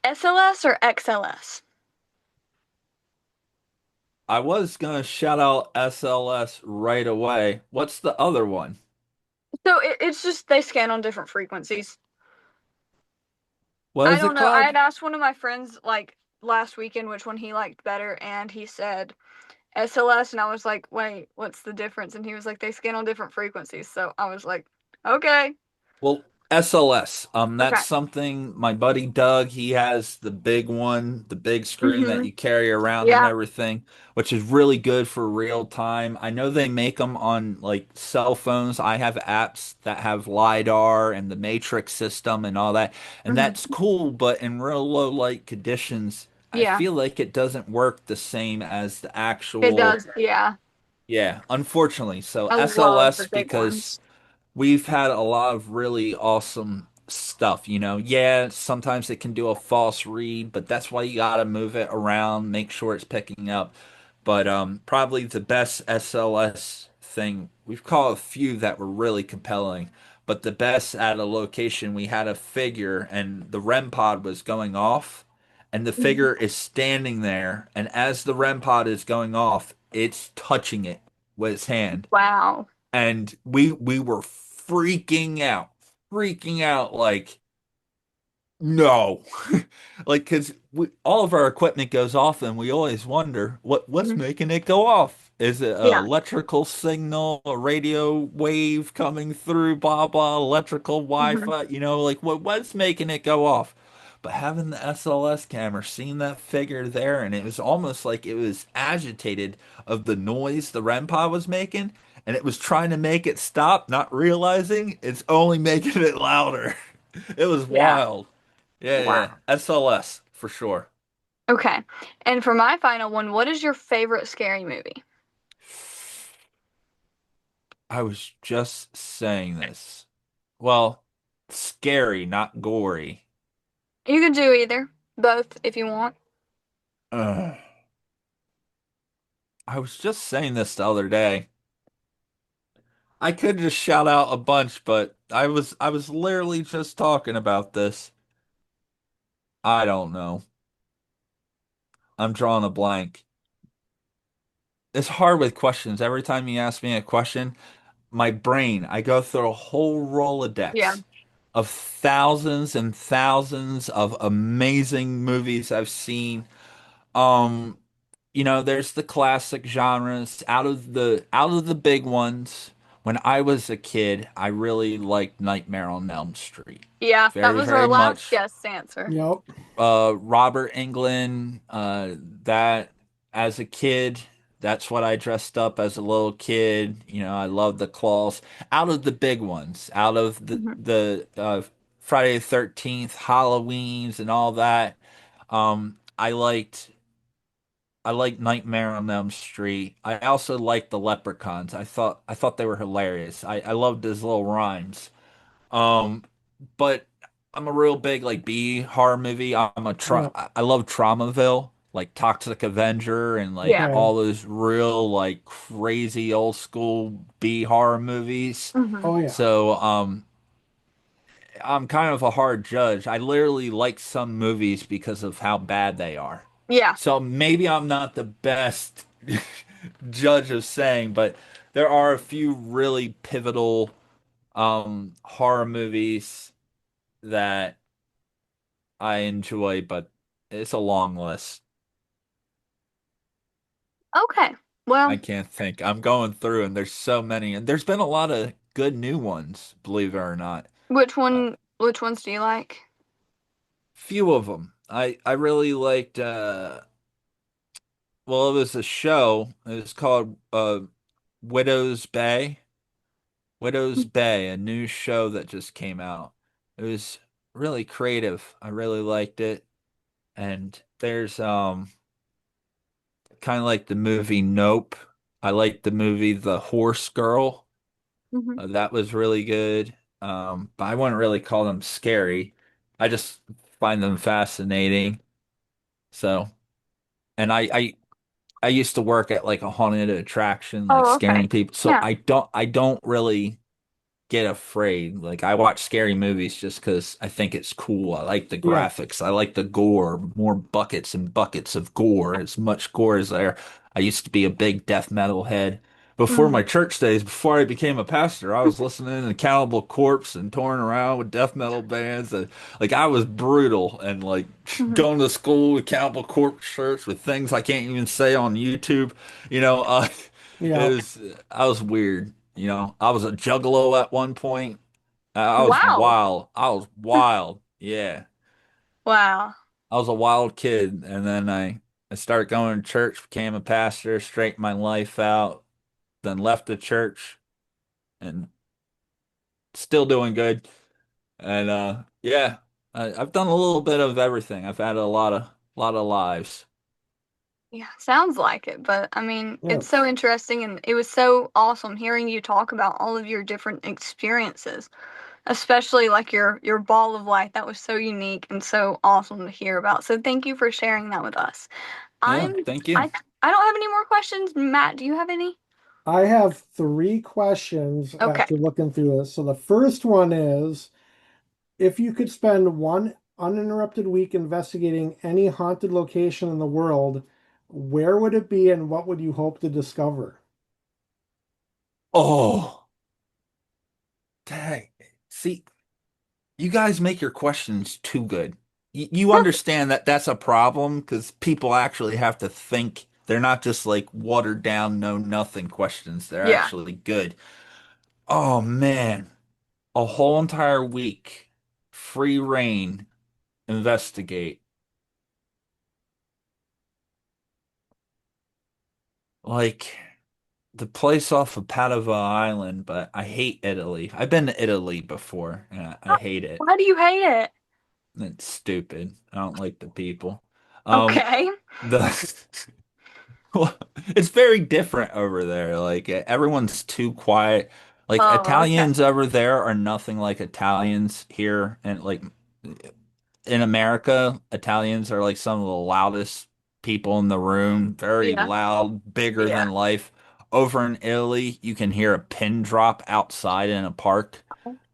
SLS or XLS? I was gonna shout out SLS right away. What's the other one? So it's just they scan on different frequencies. What I is don't it know. I called? had asked one of my friends like last weekend which one he liked better, and he said SLS, and I was like, wait, what's the difference? And he was like, they scan on different frequencies. So I was like, okay, Well, SLS. That's okay. something my buddy Doug, he has the big one, the big screen that Hmm. you carry around and Yeah. everything, which is really good for real time. I know they make them on like cell phones. I have apps that have LiDAR and the matrix system and all that, and that's Hmm. cool, but in real low light conditions, I Yeah. feel like it doesn't work the same as the It actual, does. Yeah. yeah, unfortunately. So I love SLS the big because ones. we've had a lot of really awesome stuff. Yeah, sometimes it can do a false read, but that's why you gotta move it around, make sure it's picking up. But probably the best SLS thing, we've caught a few that were really compelling, but the best at a location, we had a figure and the REM pod was going off, and the Mhm. figure is standing there, and as the REM pod is going off, it's touching it with its hand Wow. and we were freaking out like no. Like cuz all of our equipment goes off and we always wonder what's Mhm. making it go off. Is it a Yeah. electrical signal, a radio wave coming through, blah blah, electrical Hmm. Wi-Fi, like what's making it go off? But having the SLS camera, seeing that figure there, and it was almost like it was agitated of the noise the REM pod was making, and it was trying to make it stop, not realizing it's only making it louder. It was Yeah. wild. Yeah, Wow. yeah. SLS for sure. Okay. And for my final one, what is your favorite scary movie? I was just saying this. Well, scary, not gory. You can do either, both if you want. Ugh. I was just saying this the other day. I could just shout out a bunch, but I was literally just talking about this. I don't know. I'm drawing a blank. It's hard with questions. Every time you ask me a question, my brain, I go through a whole Yeah. Rolodex of thousands and thousands of amazing movies I've seen. Um, there's the classic genres out of the big ones. When I was a kid, I really liked Nightmare on Elm Street. Yeah, that Very, was our very last much. guest answer. Yep. Robert Englund, that as a kid, that's what I dressed up as a little kid. I love the claws. Out of the big ones, out of the Hmm. the Friday the 13th, Halloweens, and all that. I liked Nightmare on Elm Street. I also liked the Leprechauns. I thought they were hilarious. I loved his little rhymes. Um, but I'm a real big like B horror movie. Yep. I love Traumaville, like Toxic Avenger and like Yeah. Okay. all those real like crazy old school B horror movies. Hmm. Oh yeah. So I'm kind of a hard judge. I literally like some movies because of how bad they are. Yeah. So maybe I'm not the best judge of saying, but there are a few really pivotal horror movies that I enjoy, but it's a long list. Okay. Well, I can't think. I'm going through and there's so many and there's been a lot of good new ones, believe it or not. Uh, which ones do you like? few of them. I really liked well, it was a show. It was called Widow's Bay. Widow's Bay, a new show that just came out. It was really creative. I really liked it. And there's kind of like the movie Nope. I liked the movie The Horse Girl. Hmm. That was really good. But I wouldn't really call them scary. I just find them fascinating. So, and I used to work at like a haunted attraction, like Oh, okay. scaring people. So Yeah. I don't really get afraid. Like I watch scary movies just because I think it's cool. I like the Yeah. graphics. I like the gore. More buckets and buckets of gore. As much gore as there. I used to be a big death metal head. Before Hmm. my church days, before I became a pastor, I was listening to Cannibal Corpse and touring around with death metal bands. And, like I was brutal and like Hmm. going to school with Cannibal Corpse shirts with things I can't even say on YouTube. You know, it Yeah. was I was weird. You know, I was a juggalo at one point. I was Wow. wild. I was wild. Yeah. Wow. I was a wild kid. And then I started going to church, became a pastor, straightened my life out, then left the church and still doing good. And yeah, I've done a little bit of everything. I've had a lot of lives. Yeah, sounds like it, but I mean, Yeah. it's so interesting and it was so awesome hearing you talk about all of your different experiences, especially like your ball of light. That was so unique and so awesome to hear about. So thank you for sharing that with us. Yeah, I'm thank you. I I don't have any more questions. Matt, do you have any? I have three questions Okay. after looking through this. So the first one is, if you could spend one uninterrupted week investigating any haunted location in the world, where would it be and what would you hope to discover? Oh, dang. See, you guys make your questions too good. You understand that that's a problem because people actually have to think. They're not just like watered down, know nothing questions. They're Yeah. actually good. Oh man, a whole entire week, free reign, investigate. Like the place off of Padova Island, but I hate Italy. I've been to Italy before, and I hate it. Why do you hate it? It's stupid. I don't like the people. Um, Okay. the Well, it's very different over there. Like everyone's too quiet. Like Oh, okay. Italians over there are nothing like Italians here. And like in America, Italians are like some of the loudest people in the room, very Yeah. loud, bigger Yeah. than life. Over in Italy, you can hear a pin drop outside in a park.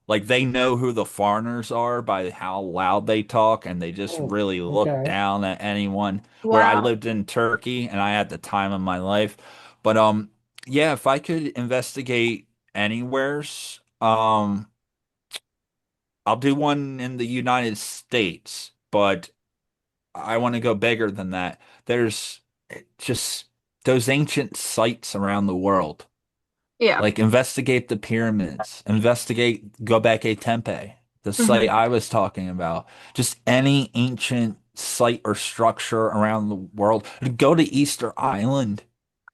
Like they know who the foreigners are by how loud they talk, and they just Oh, really look okay. down at anyone. Where I Wow. lived in Turkey and I had the time of my life. But yeah, if I could investigate anywheres, I'll do one in the United States, but I want to go bigger than that. There's just those ancient sites around the world. Yeah. Like investigate the pyramids, investigate Göbekli Tepe, the site Hmm. I was talking about. Just any ancient site or structure around the world. Go to Easter Island,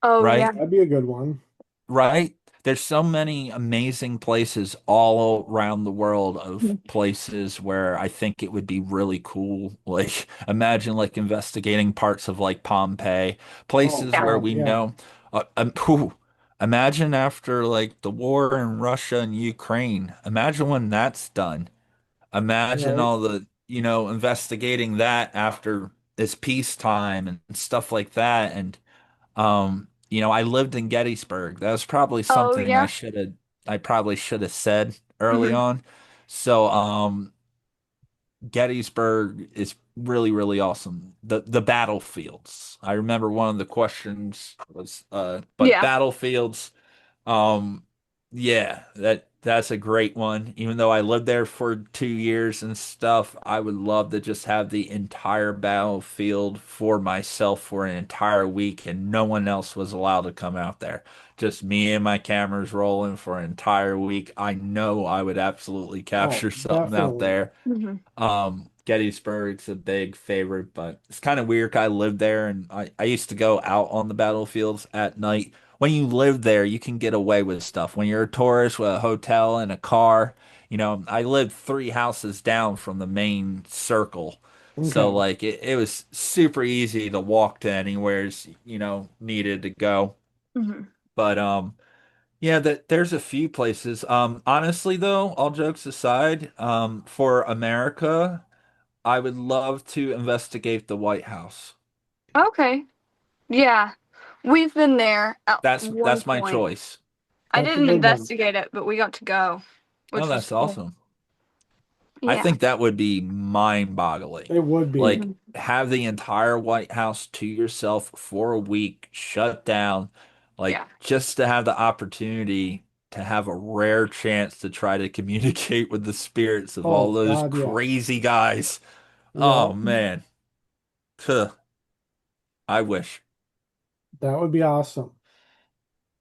Oh, yeah. right? That'd be a good one. Right? There's so many amazing places all around the world of places where I think it would be really cool. Like imagine like investigating parts of like Pompeii, Oh places where God, we yeah. know imagine after like the war in Russia and Ukraine. Imagine when that's done. Imagine Right. all the, investigating that after it's peacetime and stuff like that. And I lived in Gettysburg. That was probably Oh, something yeah. I probably should have said early Hmm. on. So, Gettysburg is really, really awesome. The battlefields. I remember one of the questions was but Yeah. battlefields, um yeah, that's a great one. Even though I lived there for 2 years and stuff, I would love to just have the entire battlefield for myself for an entire week and no one else was allowed to come out there. Just me and my cameras rolling for an entire week. I know I would absolutely Oh, capture something out definitely. there. Hmm. Gettysburg's a big favorite, but it's kind of weird. I lived there and I used to go out on the battlefields at night. When you live there, you can get away with stuff. When you're a tourist with a hotel and a car, I lived 3 houses down from the main circle. So Okay. like it was super easy to walk to anywhere's, needed to go. Hmm. But yeah, there's a few places. Honestly though, all jokes aside, for America, I would love to investigate the White House. Okay. Yeah. We've been there at That's one that's my point. choice. I That's a didn't good one. investigate it, but we got to go, Oh, which was that's cool. awesome. I Yeah. think that would be mind-boggling. It would be. Like Hmm. have the entire White House to yourself for a week, shut down, like Yeah. just to have the opportunity to have a rare chance to try to communicate with the spirits of all Oh, those God, yeah. crazy guys. Yeah, Oh man. Huh. I wish. that would be awesome.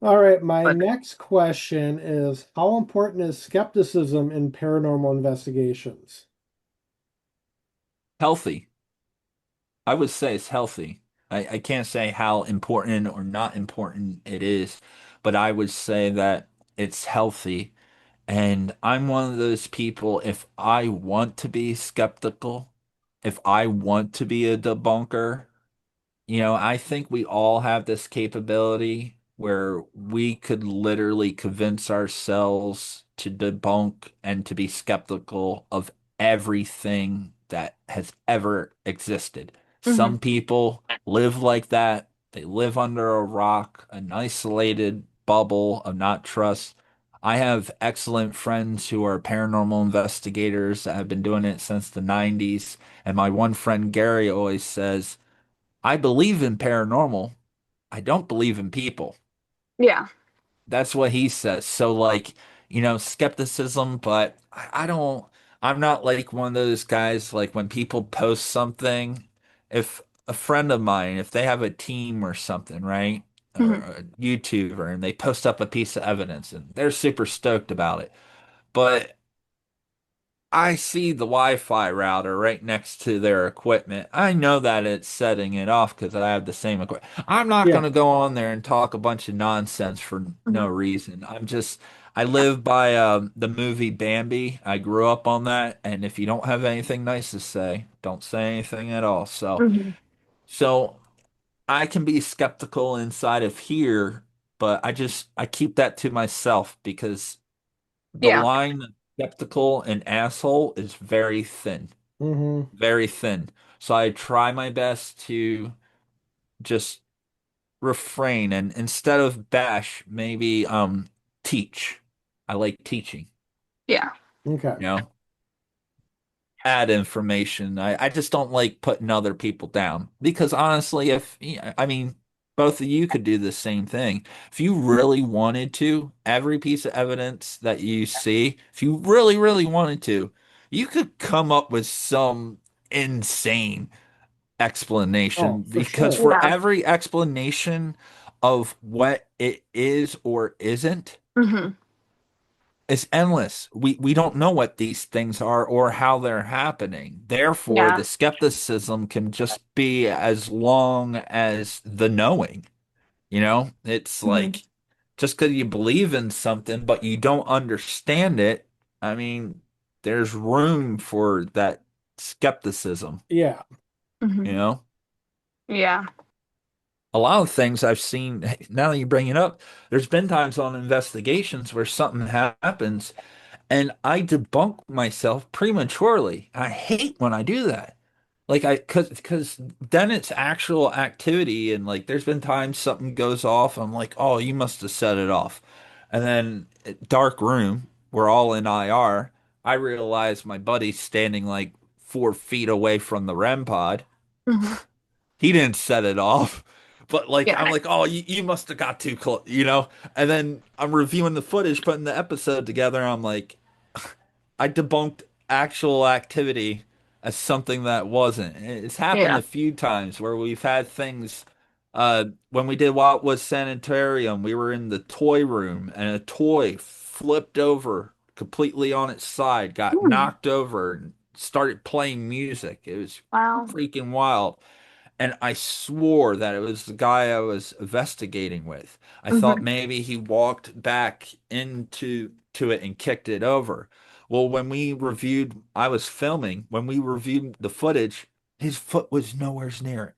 All right, my But next question is how important is skepticism in paranormal investigations? healthy. I would say it's healthy. I can't say how important or not important it is, but I would say that it's healthy. And I'm one of those people, if I want to be skeptical, if I want to be a debunker, I think we all have this capability where we could literally convince ourselves to debunk and to be skeptical of everything that has ever existed. Hmm. Some people live like that. They live under a rock, an isolated bubble of not trust. I have excellent friends who are paranormal investigators that have been doing it since the 90s. And my one friend Gary always says, I believe in paranormal. I don't believe in people. Yeah. That's what he says. So like, skepticism, but I don't, I'm not like one of those guys like when people post something, if a friend of mine, if they have a team or something, right? Or Hmm. a YouTuber and they post up a piece of evidence and they're super stoked about it. But I see the Wi-Fi router right next to their equipment. I know that it's setting it off because I have the same equipment. I'm not going Yeah. to go on there and talk a bunch of nonsense for no Hmm. reason. I Yeah. live by the movie Bambi. I grew up on that, and if you don't have anything nice to say, don't say anything at all. Hmm. So I can be skeptical inside of here, but I keep that to myself because the Yeah. line of skeptical and asshole is very thin, Hmm. very thin. So I try my best to just refrain and instead of bash, maybe teach. I like teaching, Yeah. Okay. you know, add information. I just don't like putting other people down because honestly, if I mean, both of you could do the same thing. If you really wanted to, every piece of evidence that you see, if you really, really wanted to, you could come up with some insane explanation Oh, for because sure. for Yeah. every explanation of what it is or isn't, Hmm. it's endless. We don't know what these things are or how they're happening. Therefore, Yeah. the skepticism can just be as long as the knowing. It's Hmm. like just because you believe in something but you don't understand it, I mean, there's room for that skepticism, Yeah. you Hmm. know? Yeah. A lot of things I've seen, now that you bring it up, there's been times on investigations where something happens and I debunk myself prematurely. I hate when I do that. Like cause then it's actual activity and like there's been times something goes off. I'm like, oh, you must have set it off. And then dark room, we're all in IR. I realize my buddy's standing like 4 feet away from the REM pod. Mhm. He didn't set it off. But like Yeah. I'm like, oh, you must have got too close, you know? And then I'm reviewing the footage, putting the episode together, and I'm like, I debunked actual activity as something that wasn't. It's happened Yeah. a few times where we've had things. When we did what was Sanitarium, we were in the toy room and a toy flipped over completely on its side, got Hmm. knocked over, and started playing music. It was Wow. freaking wild. And I swore that it was the guy I was investigating with. I thought Hmm. maybe he walked back into it and kicked it over. Well, when we reviewed, I was filming, when we reviewed the footage, his foot was nowhere near it.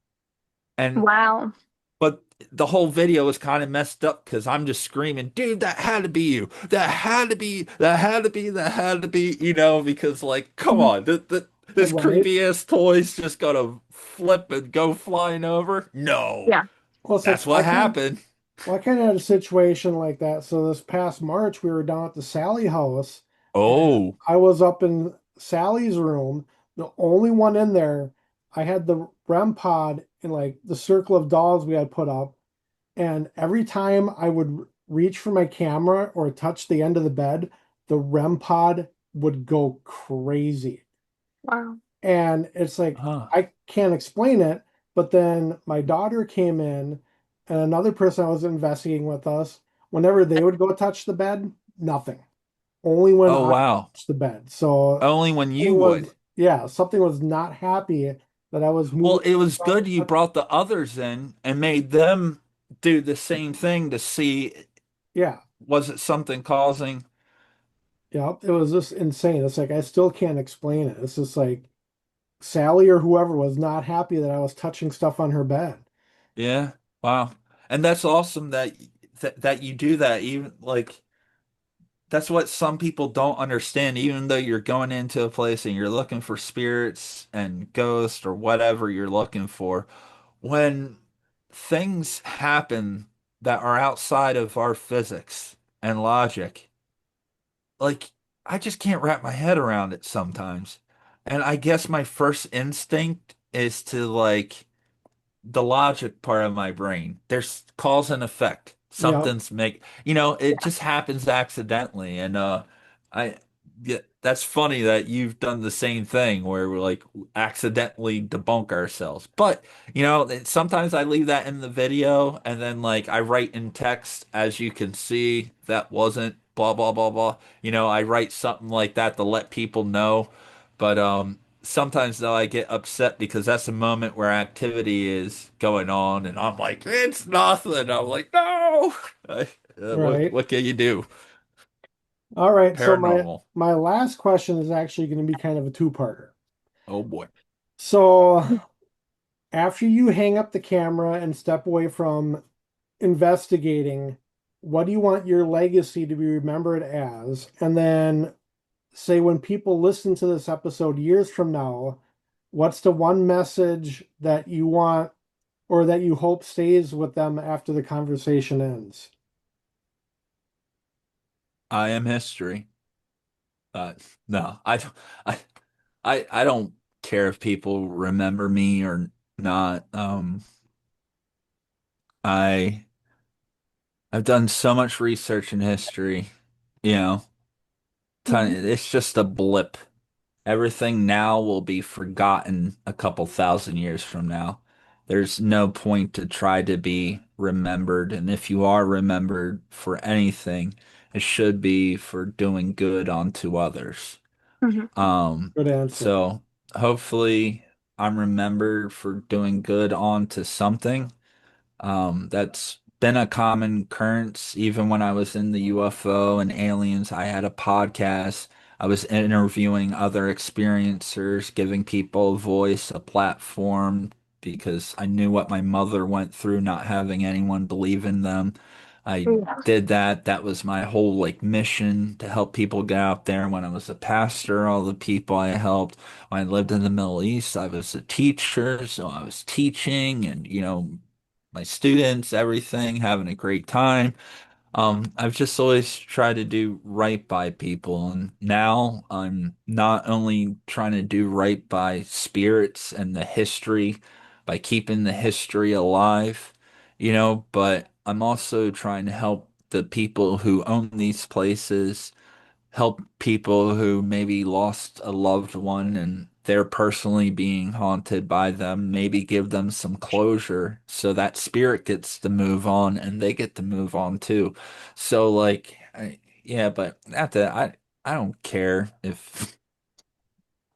And Wow. but the whole video was kind of messed up because I'm just screaming, dude, that had to be you. That had to be, that had to be, that had to be, because like, come Mhm. on, this Right. creepy ass toy's just gonna flip and go flying over. No, Yeah. Well, it's like that's what happened. I kind of had a situation like that. So this past March, we were down at the Sally house, and Oh, I was up in Sally's room, the only one in there. I had the REM pod in like the circle of dolls we had put up, and every time I would reach for my camera or touch the end of the bed, the REM pod would go crazy. Wow. And it's like, huh. I can't explain it. But then my daughter came in and another person I was investigating with us. Whenever they would go touch the bed, nothing. Only when Oh, I wow. touched the bed. So Only when you something would. was, yeah, something was not happy that I was Well, moving. it was good you brought the others in and made them do the same thing to see Yeah, was it something causing. yeah, it was just insane. It's like, I still can't explain it. It's just like Sally or whoever was not happy that I was touching stuff on her bed. Yeah. Wow. And that's awesome that you do that. Even like that's what some people don't understand. Even though you're going into a place and you're looking for spirits and ghosts or whatever you're looking for, when things happen that are outside of our physics and logic, like I just can't wrap my head around it sometimes. And I guess my first instinct is to like the logic part of my brain. There's cause and effect. Yep, Something's it just happens accidentally. And I yeah, that's funny that you've done the same thing where we're like accidentally debunk ourselves. But sometimes I leave that in the video and then like I write in text, as you can see, that wasn't blah blah blah blah. I write something like that to let people know. But sometimes though I get upset because that's a moment where activity is going on and I'm like, it's nothing. I'm like, no. What right. what can you do? All right. So Paranormal. my last question is actually going to be kind of a two-parter. Oh boy. So after you hang up the camera and step away from investigating, what do you want your legacy to be remembered as? And then say when people listen to this episode years from now, what's the one message that you want or that you hope stays with them after the conversation ends? I am history. Uh, no, I don't I I don't care if people remember me or not. I I've done so much research in history, you know, Mhm. it's just a blip. Everything now will be forgotten a couple thousand years from now. There's no point to try to be remembered. And if you are remembered for anything, it should be for doing good unto others. Mhm. Good answer. So hopefully I'm remembered for doing good onto something. That's been a common occurrence even when I was in the UFO and aliens. I had a podcast. I was interviewing other experiencers, giving people a voice, a platform, because I knew what my mother went through, not having anyone believe in them. I Yeah. did that. That was my whole like mission to help people get out there. When I was a pastor, all the people I helped. When I lived in the Middle East, I was a teacher, so I was teaching and my students, everything, having a great time. I've just always tried to do right by people, and now I'm not only trying to do right by spirits and the history by keeping the history alive, but I'm also trying to help the people who own these places, help people who maybe lost a loved one and they're personally being haunted by them, maybe give them some closure so that spirit gets to move on and they get to move on too. So like yeah, but at the I don't care if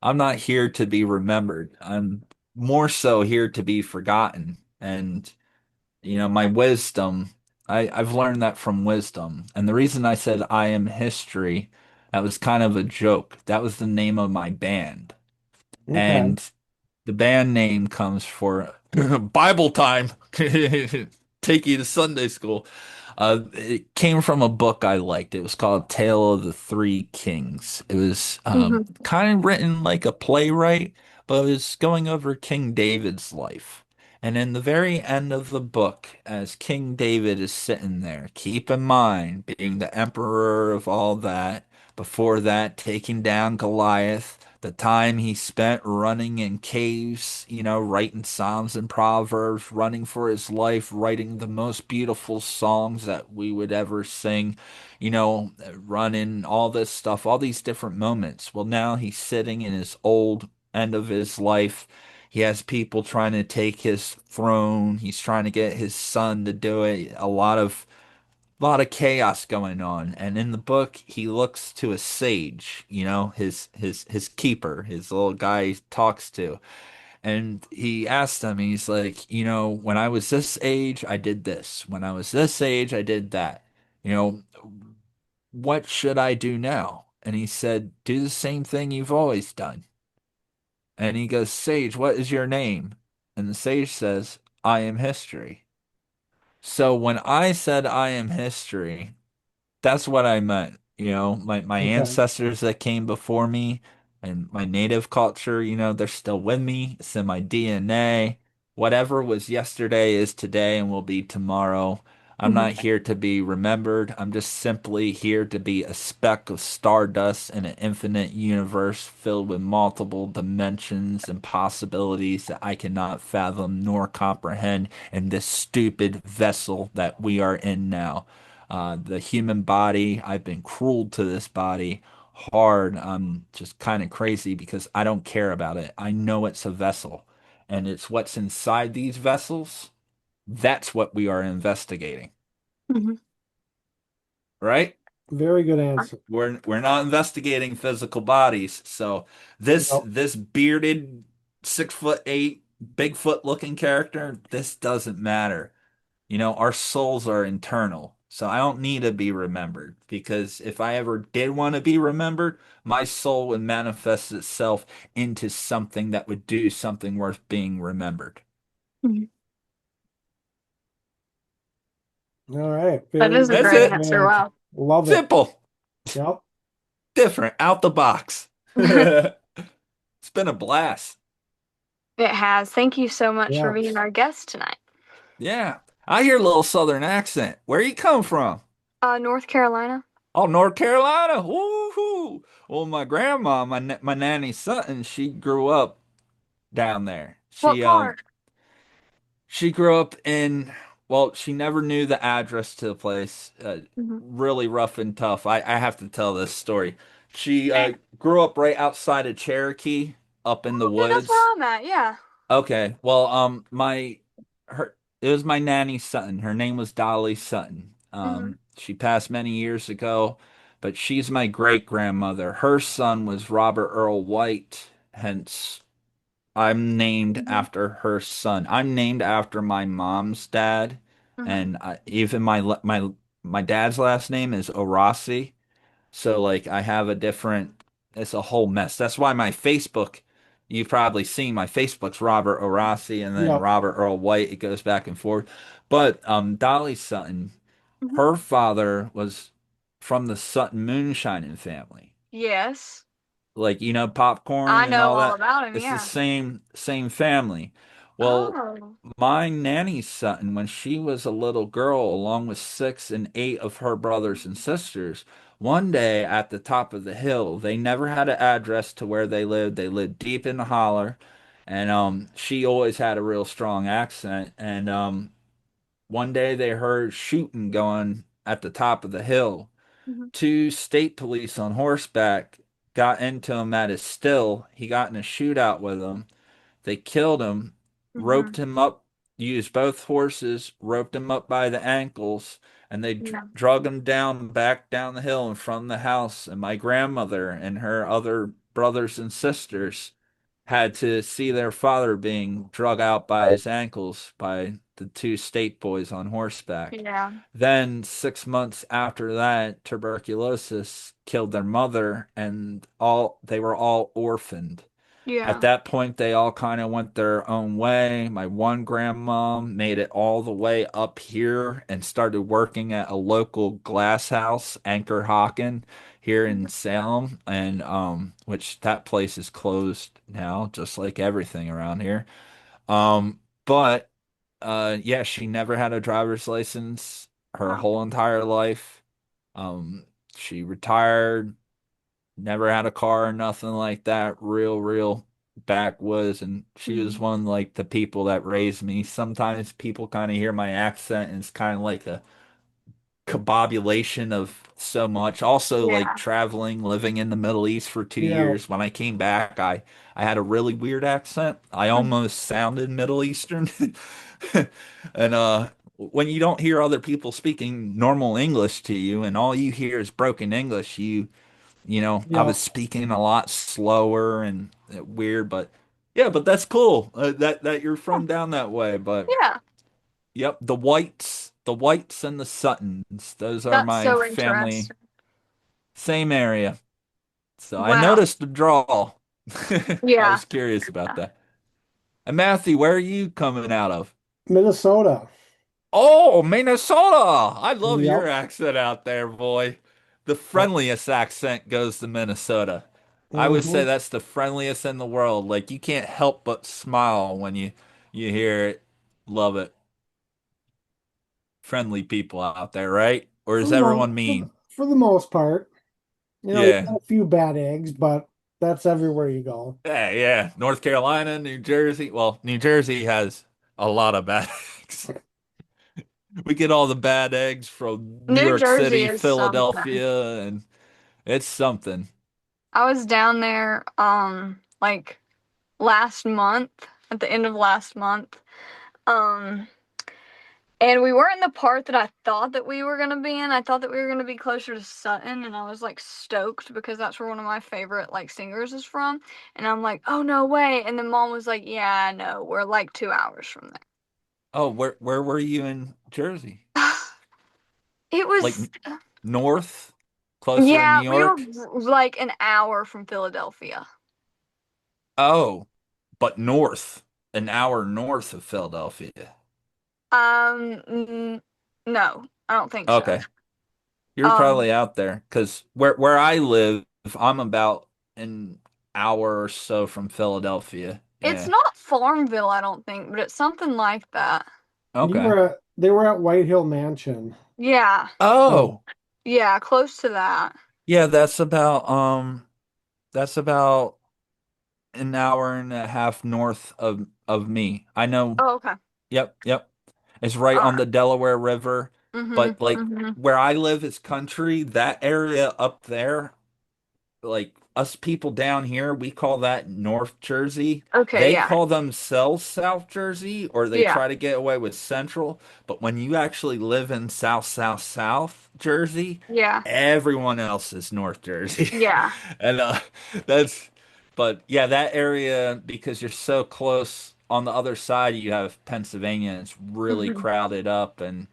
I'm not here to be remembered. I'm more so here to be forgotten. And my wisdom, I've learned that from wisdom. And the reason I said I am history, that was kind of a joke. That was the name of my band. Okay. And the band name comes for Bible time. Take you to Sunday school. It came from a book I liked. It was called Tale of the Three Kings. It was Hmm. kind of written like a playwright, but it was going over King David's life. And in the very end of the book, as King David is sitting there, keep in mind, being the emperor of all that, before that, taking down Goliath, the time he spent running in caves, writing Psalms and Proverbs, running for his life, writing the most beautiful songs that we would ever sing, running all this stuff, all these different moments. Well, now he's sitting in his old end of his life. He has people trying to take his throne. He's trying to get his son to do it. A lot of chaos going on. And in the book, he looks to a sage, his keeper, his little guy he talks to. And he asked him, he's like, when I was this age, I did this. When I was this age, I did that. You know, what should I do now? And he said, do the same thing you've always done. And he goes, Sage, what is your name? And the sage says, I am history. So when I said I am history, that's what I meant. My Okay. ancestors that came before me and my native culture, they're still with me. It's in my DNA. Whatever was yesterday is today and will be tomorrow. I'm Hmm. not here to be remembered. I'm just simply here to be a speck of stardust in an infinite universe filled with multiple dimensions and possibilities that I cannot fathom nor comprehend in this stupid vessel that we are in now. The human body, I've been cruel to this body hard. I'm just kind of crazy because I don't care about it. I know it's a vessel, and it's what's inside these vessels. That's what we are investigating, Hmm. right? Very good answer. We're not investigating physical bodies. So this Yep. this bearded 6'8" Bigfoot looking character, this doesn't matter. Our souls are internal. So I don't need to be remembered because if I ever did want to be remembered, my soul would manifest itself into something that would do something worth being remembered. Hmm. All right. That Very, is a That's very great good it. answer. answer. Wow. Love it. Simple, Yep. different, out the box. It's been a blast. It has. Thank you so much for Yeah. being our guest tonight. Yeah. I hear a little southern accent. Where you come from? North Carolina. Oh, North Carolina. Woo-hoo. Well, my grandma, my nanny Sutton, she grew up down there. What part? She grew up in, well, she never knew the address to the place. Hmm. Really rough and tough. I have to tell this story. She grew up right outside of Cherokee, up in the Okay, that's where woods. I'm at. Yeah. Okay, well, her it was my nanny Sutton. Her name was Dolly Sutton. Hmm. She passed many years ago, but she's my great grandmother. Her son was Robert Earl White, hence I'm named Hmm. after her son. I'm named after my mom's dad, Hmm. and even my dad's last name is Orasi. So like I have a different. It's a whole mess. That's why my Facebook. You've probably seen my Facebook's Robert Orasi and then Yep. Robert Earl White. It goes back and forth. But Dolly Sutton, Hmm. her father was from the Sutton moonshining family, Yes. like popcorn I and know all all that. about him. It's the Yeah. same family. Well, Oh. my nanny's son, when she was a little girl, along with six and eight of her brothers and sisters, one day at the top of the hill, they never had an address to where they lived. They lived deep in the holler, and she always had a real strong accent. And one day they heard shooting going at the top of the hill. Mhm. Two state police on horseback got into him at his still. He got in a shootout with them. They killed him, roped Mhm. him up, used both horses, roped him up by the ankles, and they Yeah. drug him down back down the hill in front of the house. And my grandmother and her other brothers and sisters had to see their father being drug out by his ankles by the two state boys on horseback. Yeah. Then, 6 months after that, tuberculosis killed their mother, and all they were all orphaned. At Yeah. that point, they all kind of went their own way. My one grandmom made it all the way up here and started working at a local glass house, Anchor Hawken, here in Salem, and which that place is closed now, just like everything around here. But yeah, she never had a driver's license her Oh. whole entire life. Um, she retired, never had a car or nothing like that. Real backwoods. And she was Mhm. one like the people that raised me. Sometimes people kind of hear my accent and it's kind of like a combobulation of so much. Also, like Yeah. traveling, living in the Middle East for two Yeah. years. When I came back, I had a really weird accent. I Mhm. almost sounded Middle Eastern. And when you don't hear other people speaking normal English to you and all you hear is broken English, I Yeah. was speaking a lot slower and weird, but yeah, but that's cool that you're Oh, from down that way. But yeah. yep, the Whites and the Suttons, those are That's my so family, interesting. same area. So I Wow. noticed the draw. I Yeah. was curious about that. And Matthew, where are you coming out of? Minnesota. Oh, Minnesota! I love your Yep. accent out there, boy. The Yep. friendliest accent goes to Minnesota. I would say Hmm. that's the friendliest in the world. Like you can't help but smile when you hear it. Love it. Friendly people out there, right? Or is everyone mean? For the most part, you Yeah. got a few bad eggs, but that's everywhere you go. Yeah, yeah. North Carolina, New Jersey. Well, New Jersey has a lot of bad eggs. We get all the bad eggs from New New York Jersey City, is something. Philadelphia, and it's something. I was down there like last month, at the end of last month. Um and we were in the part that I thought that we were gonna be in. I thought that we were gonna be closer to Sutton, and I was like stoked because that's where one of my favorite like singers is from. And I'm like, oh no way. And then mom was like, yeah, no, we're like 2 hours from Oh, where were you in Jersey? there. It Like was, north, closer to New yeah, we were York? like an hour from Philadelphia. Oh, but north, an hour north of Philadelphia. N no, I don't think so. Okay. You're Um, probably out there because where I live, I'm about an hour or so from Philadelphia. it's Yeah. not Farmville, I don't think, but it's something like that. Okay. They were at White Hill Mansion. Yeah, Yeah. Oh, yeah, close to that. yeah, that's about an hour and a half north of me. I know. Oh, okay. Yep, yep. It's right All on right. the Delaware River, Mhm. but like Mhm. where I live is country. That area up there, like us people down here, we call that North Jersey. Okay, They yeah. call themselves South Jersey, or they Yeah. try to get away with Central. But when you actually live in South Jersey, Yeah. everyone else is North Jersey. Yeah. And that's, but yeah, that area, because you're so close on the other side, you have Pennsylvania, and it's really Mhm. crowded up, and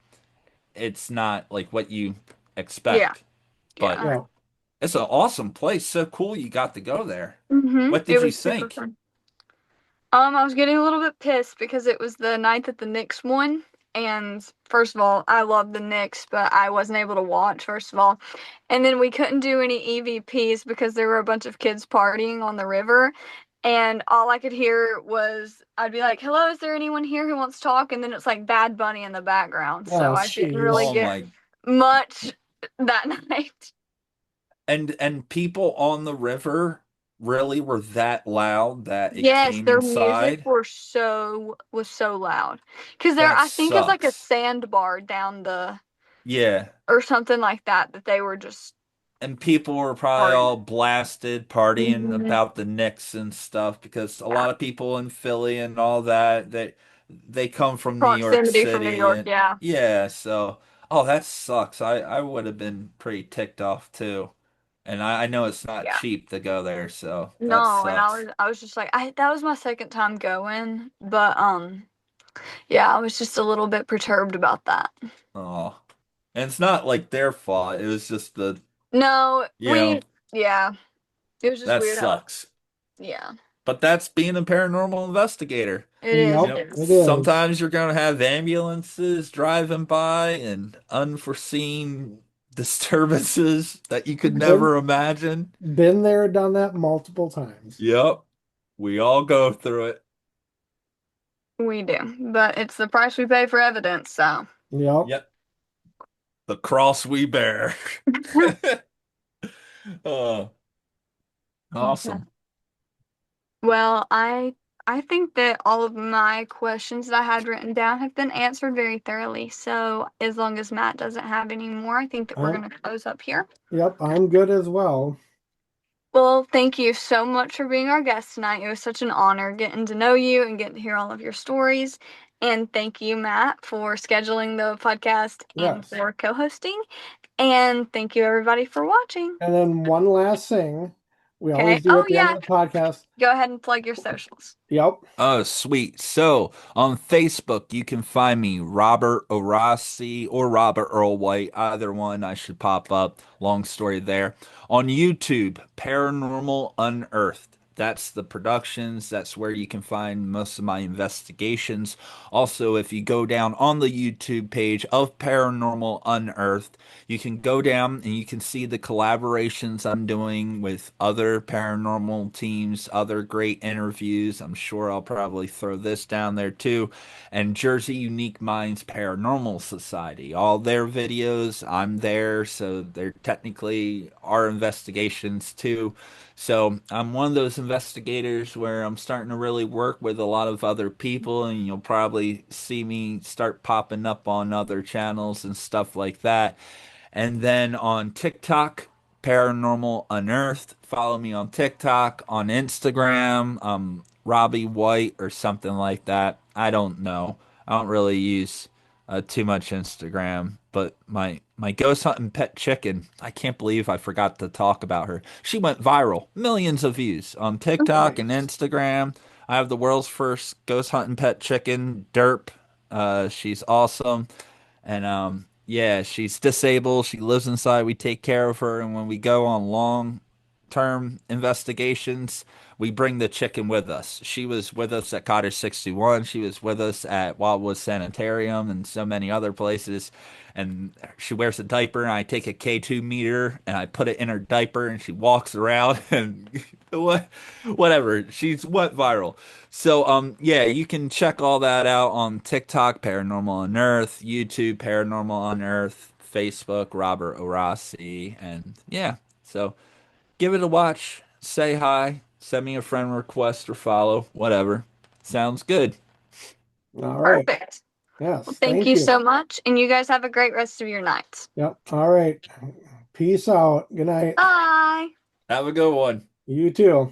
it's not like what you Yeah. expect. But Yeah. Yeah. it's an awesome place. So cool you got to go there. Mhm. What It did you was super think? fun. I was getting a little bit pissed because it was the night that the Knicks won. And first of all, I love the Knicks, but I wasn't able to watch, first of all. And then we couldn't do any EVPs because there were a bunch of kids partying on the river. and all I could hear was I'd be like, "Hello, is there anyone here who wants to talk?" And then it's like Bad Bunny in the background, so Oh, I didn't really Oh jeez. get my. much that night. And people on the river really were that loud that it Yes, came their music inside. was so loud because there That I think is like a sucks. sandbar down the Yeah. or something like that that they were just And people were probably partying. all blasted, partying Hmm. about the Knicks and stuff because a Yeah, lot of people in Philly and all that, they come from New York proximity from New City York. and Yeah, yeah, so oh that sucks. I would have been pretty ticked off too. And I know it's not yeah. cheap to go there, so that No, and sucks. I was just like I that was my second time going, but yeah, I was just a little bit perturbed about that. Oh. And it's not like their fault. It was just No, you know, yeah, it was just that weird how, sucks. yeah, But that's being a paranormal investigator. it is, You Yep, it know, it is. is. sometimes you're going to have ambulances driving by and unforeseen disturbances that you could Been never imagine. been there, done that multiple times. Yep, we all go through it. We do, but it's the price we pay for evidence, so. Yep. Yep, the cross we bear. Oh, Okay. awesome. Well, I think that all of my questions that I had written down have been answered very thoroughly. So as long as Matt doesn't have any more, I think that we're I'm going to close up here. yep, I'm good as well. Well, thank you so much for being our guest tonight. It was such an honor getting to know you and getting to hear all of your stories. And thank you, Matt, for scheduling the podcast and Yes. for co-hosting. And thank you, everybody, for watching. And then one last thing we Okay. always do Oh, at the end yeah. of the podcast. Go ahead and plug your socials. Yep. Oh, sweet. So on Facebook, you can find me, Robert Orossi or Robert Earl White. Either one, I should pop up. Long story there. On YouTube, Paranormal Unearthed. That's the productions. That's where you can find most of my investigations. Also, if you go down on the YouTube page of Paranormal Unearthed, you can go down and you can see the collaborations I'm doing with other paranormal teams, other great interviews. I'm sure I'll probably throw this down there too. And Jersey Unique Minds Paranormal Society. All their videos, I'm there, so they're technically our investigations too. So I'm one of those investigators where I'm starting to really work with a lot of other people, and you'll probably see me start popping up on other channels and stuff like that. And then on TikTok, Paranormal Unearthed. Follow me on TikTok, on Instagram, Robbie White or something like that. I don't know. I don't really use too much Instagram, but my ghost hunting pet chicken. I can't believe I forgot to talk about her. She went viral, millions of views on TikTok and Nice. Instagram. I have the world's first ghost hunting pet chicken, Derp. She's awesome. And yeah, she's disabled. She lives inside. We take care of her, and when we go on long-term investigations, we bring the chicken with us. She was with us at Cottage 61. She was with us at Wildwood Sanitarium and so many other places. And she wears a diaper, and I take a K2 meter and I put it in her diaper, and she walks around and whatever. She's went viral. So yeah, you can check all that out on TikTok, Paranormal Unearthed, YouTube, Paranormal Unearthed, Facebook, Robert Orossi, and yeah. So give it a watch, say hi, send me a friend request or follow, whatever. Sounds good. All right. Perfect. Well, Yes. thank Thank you you. so much. And you guys have a great rest of your night. Yep. All right. Peace out. Good night. Bye. Have a good one. You too.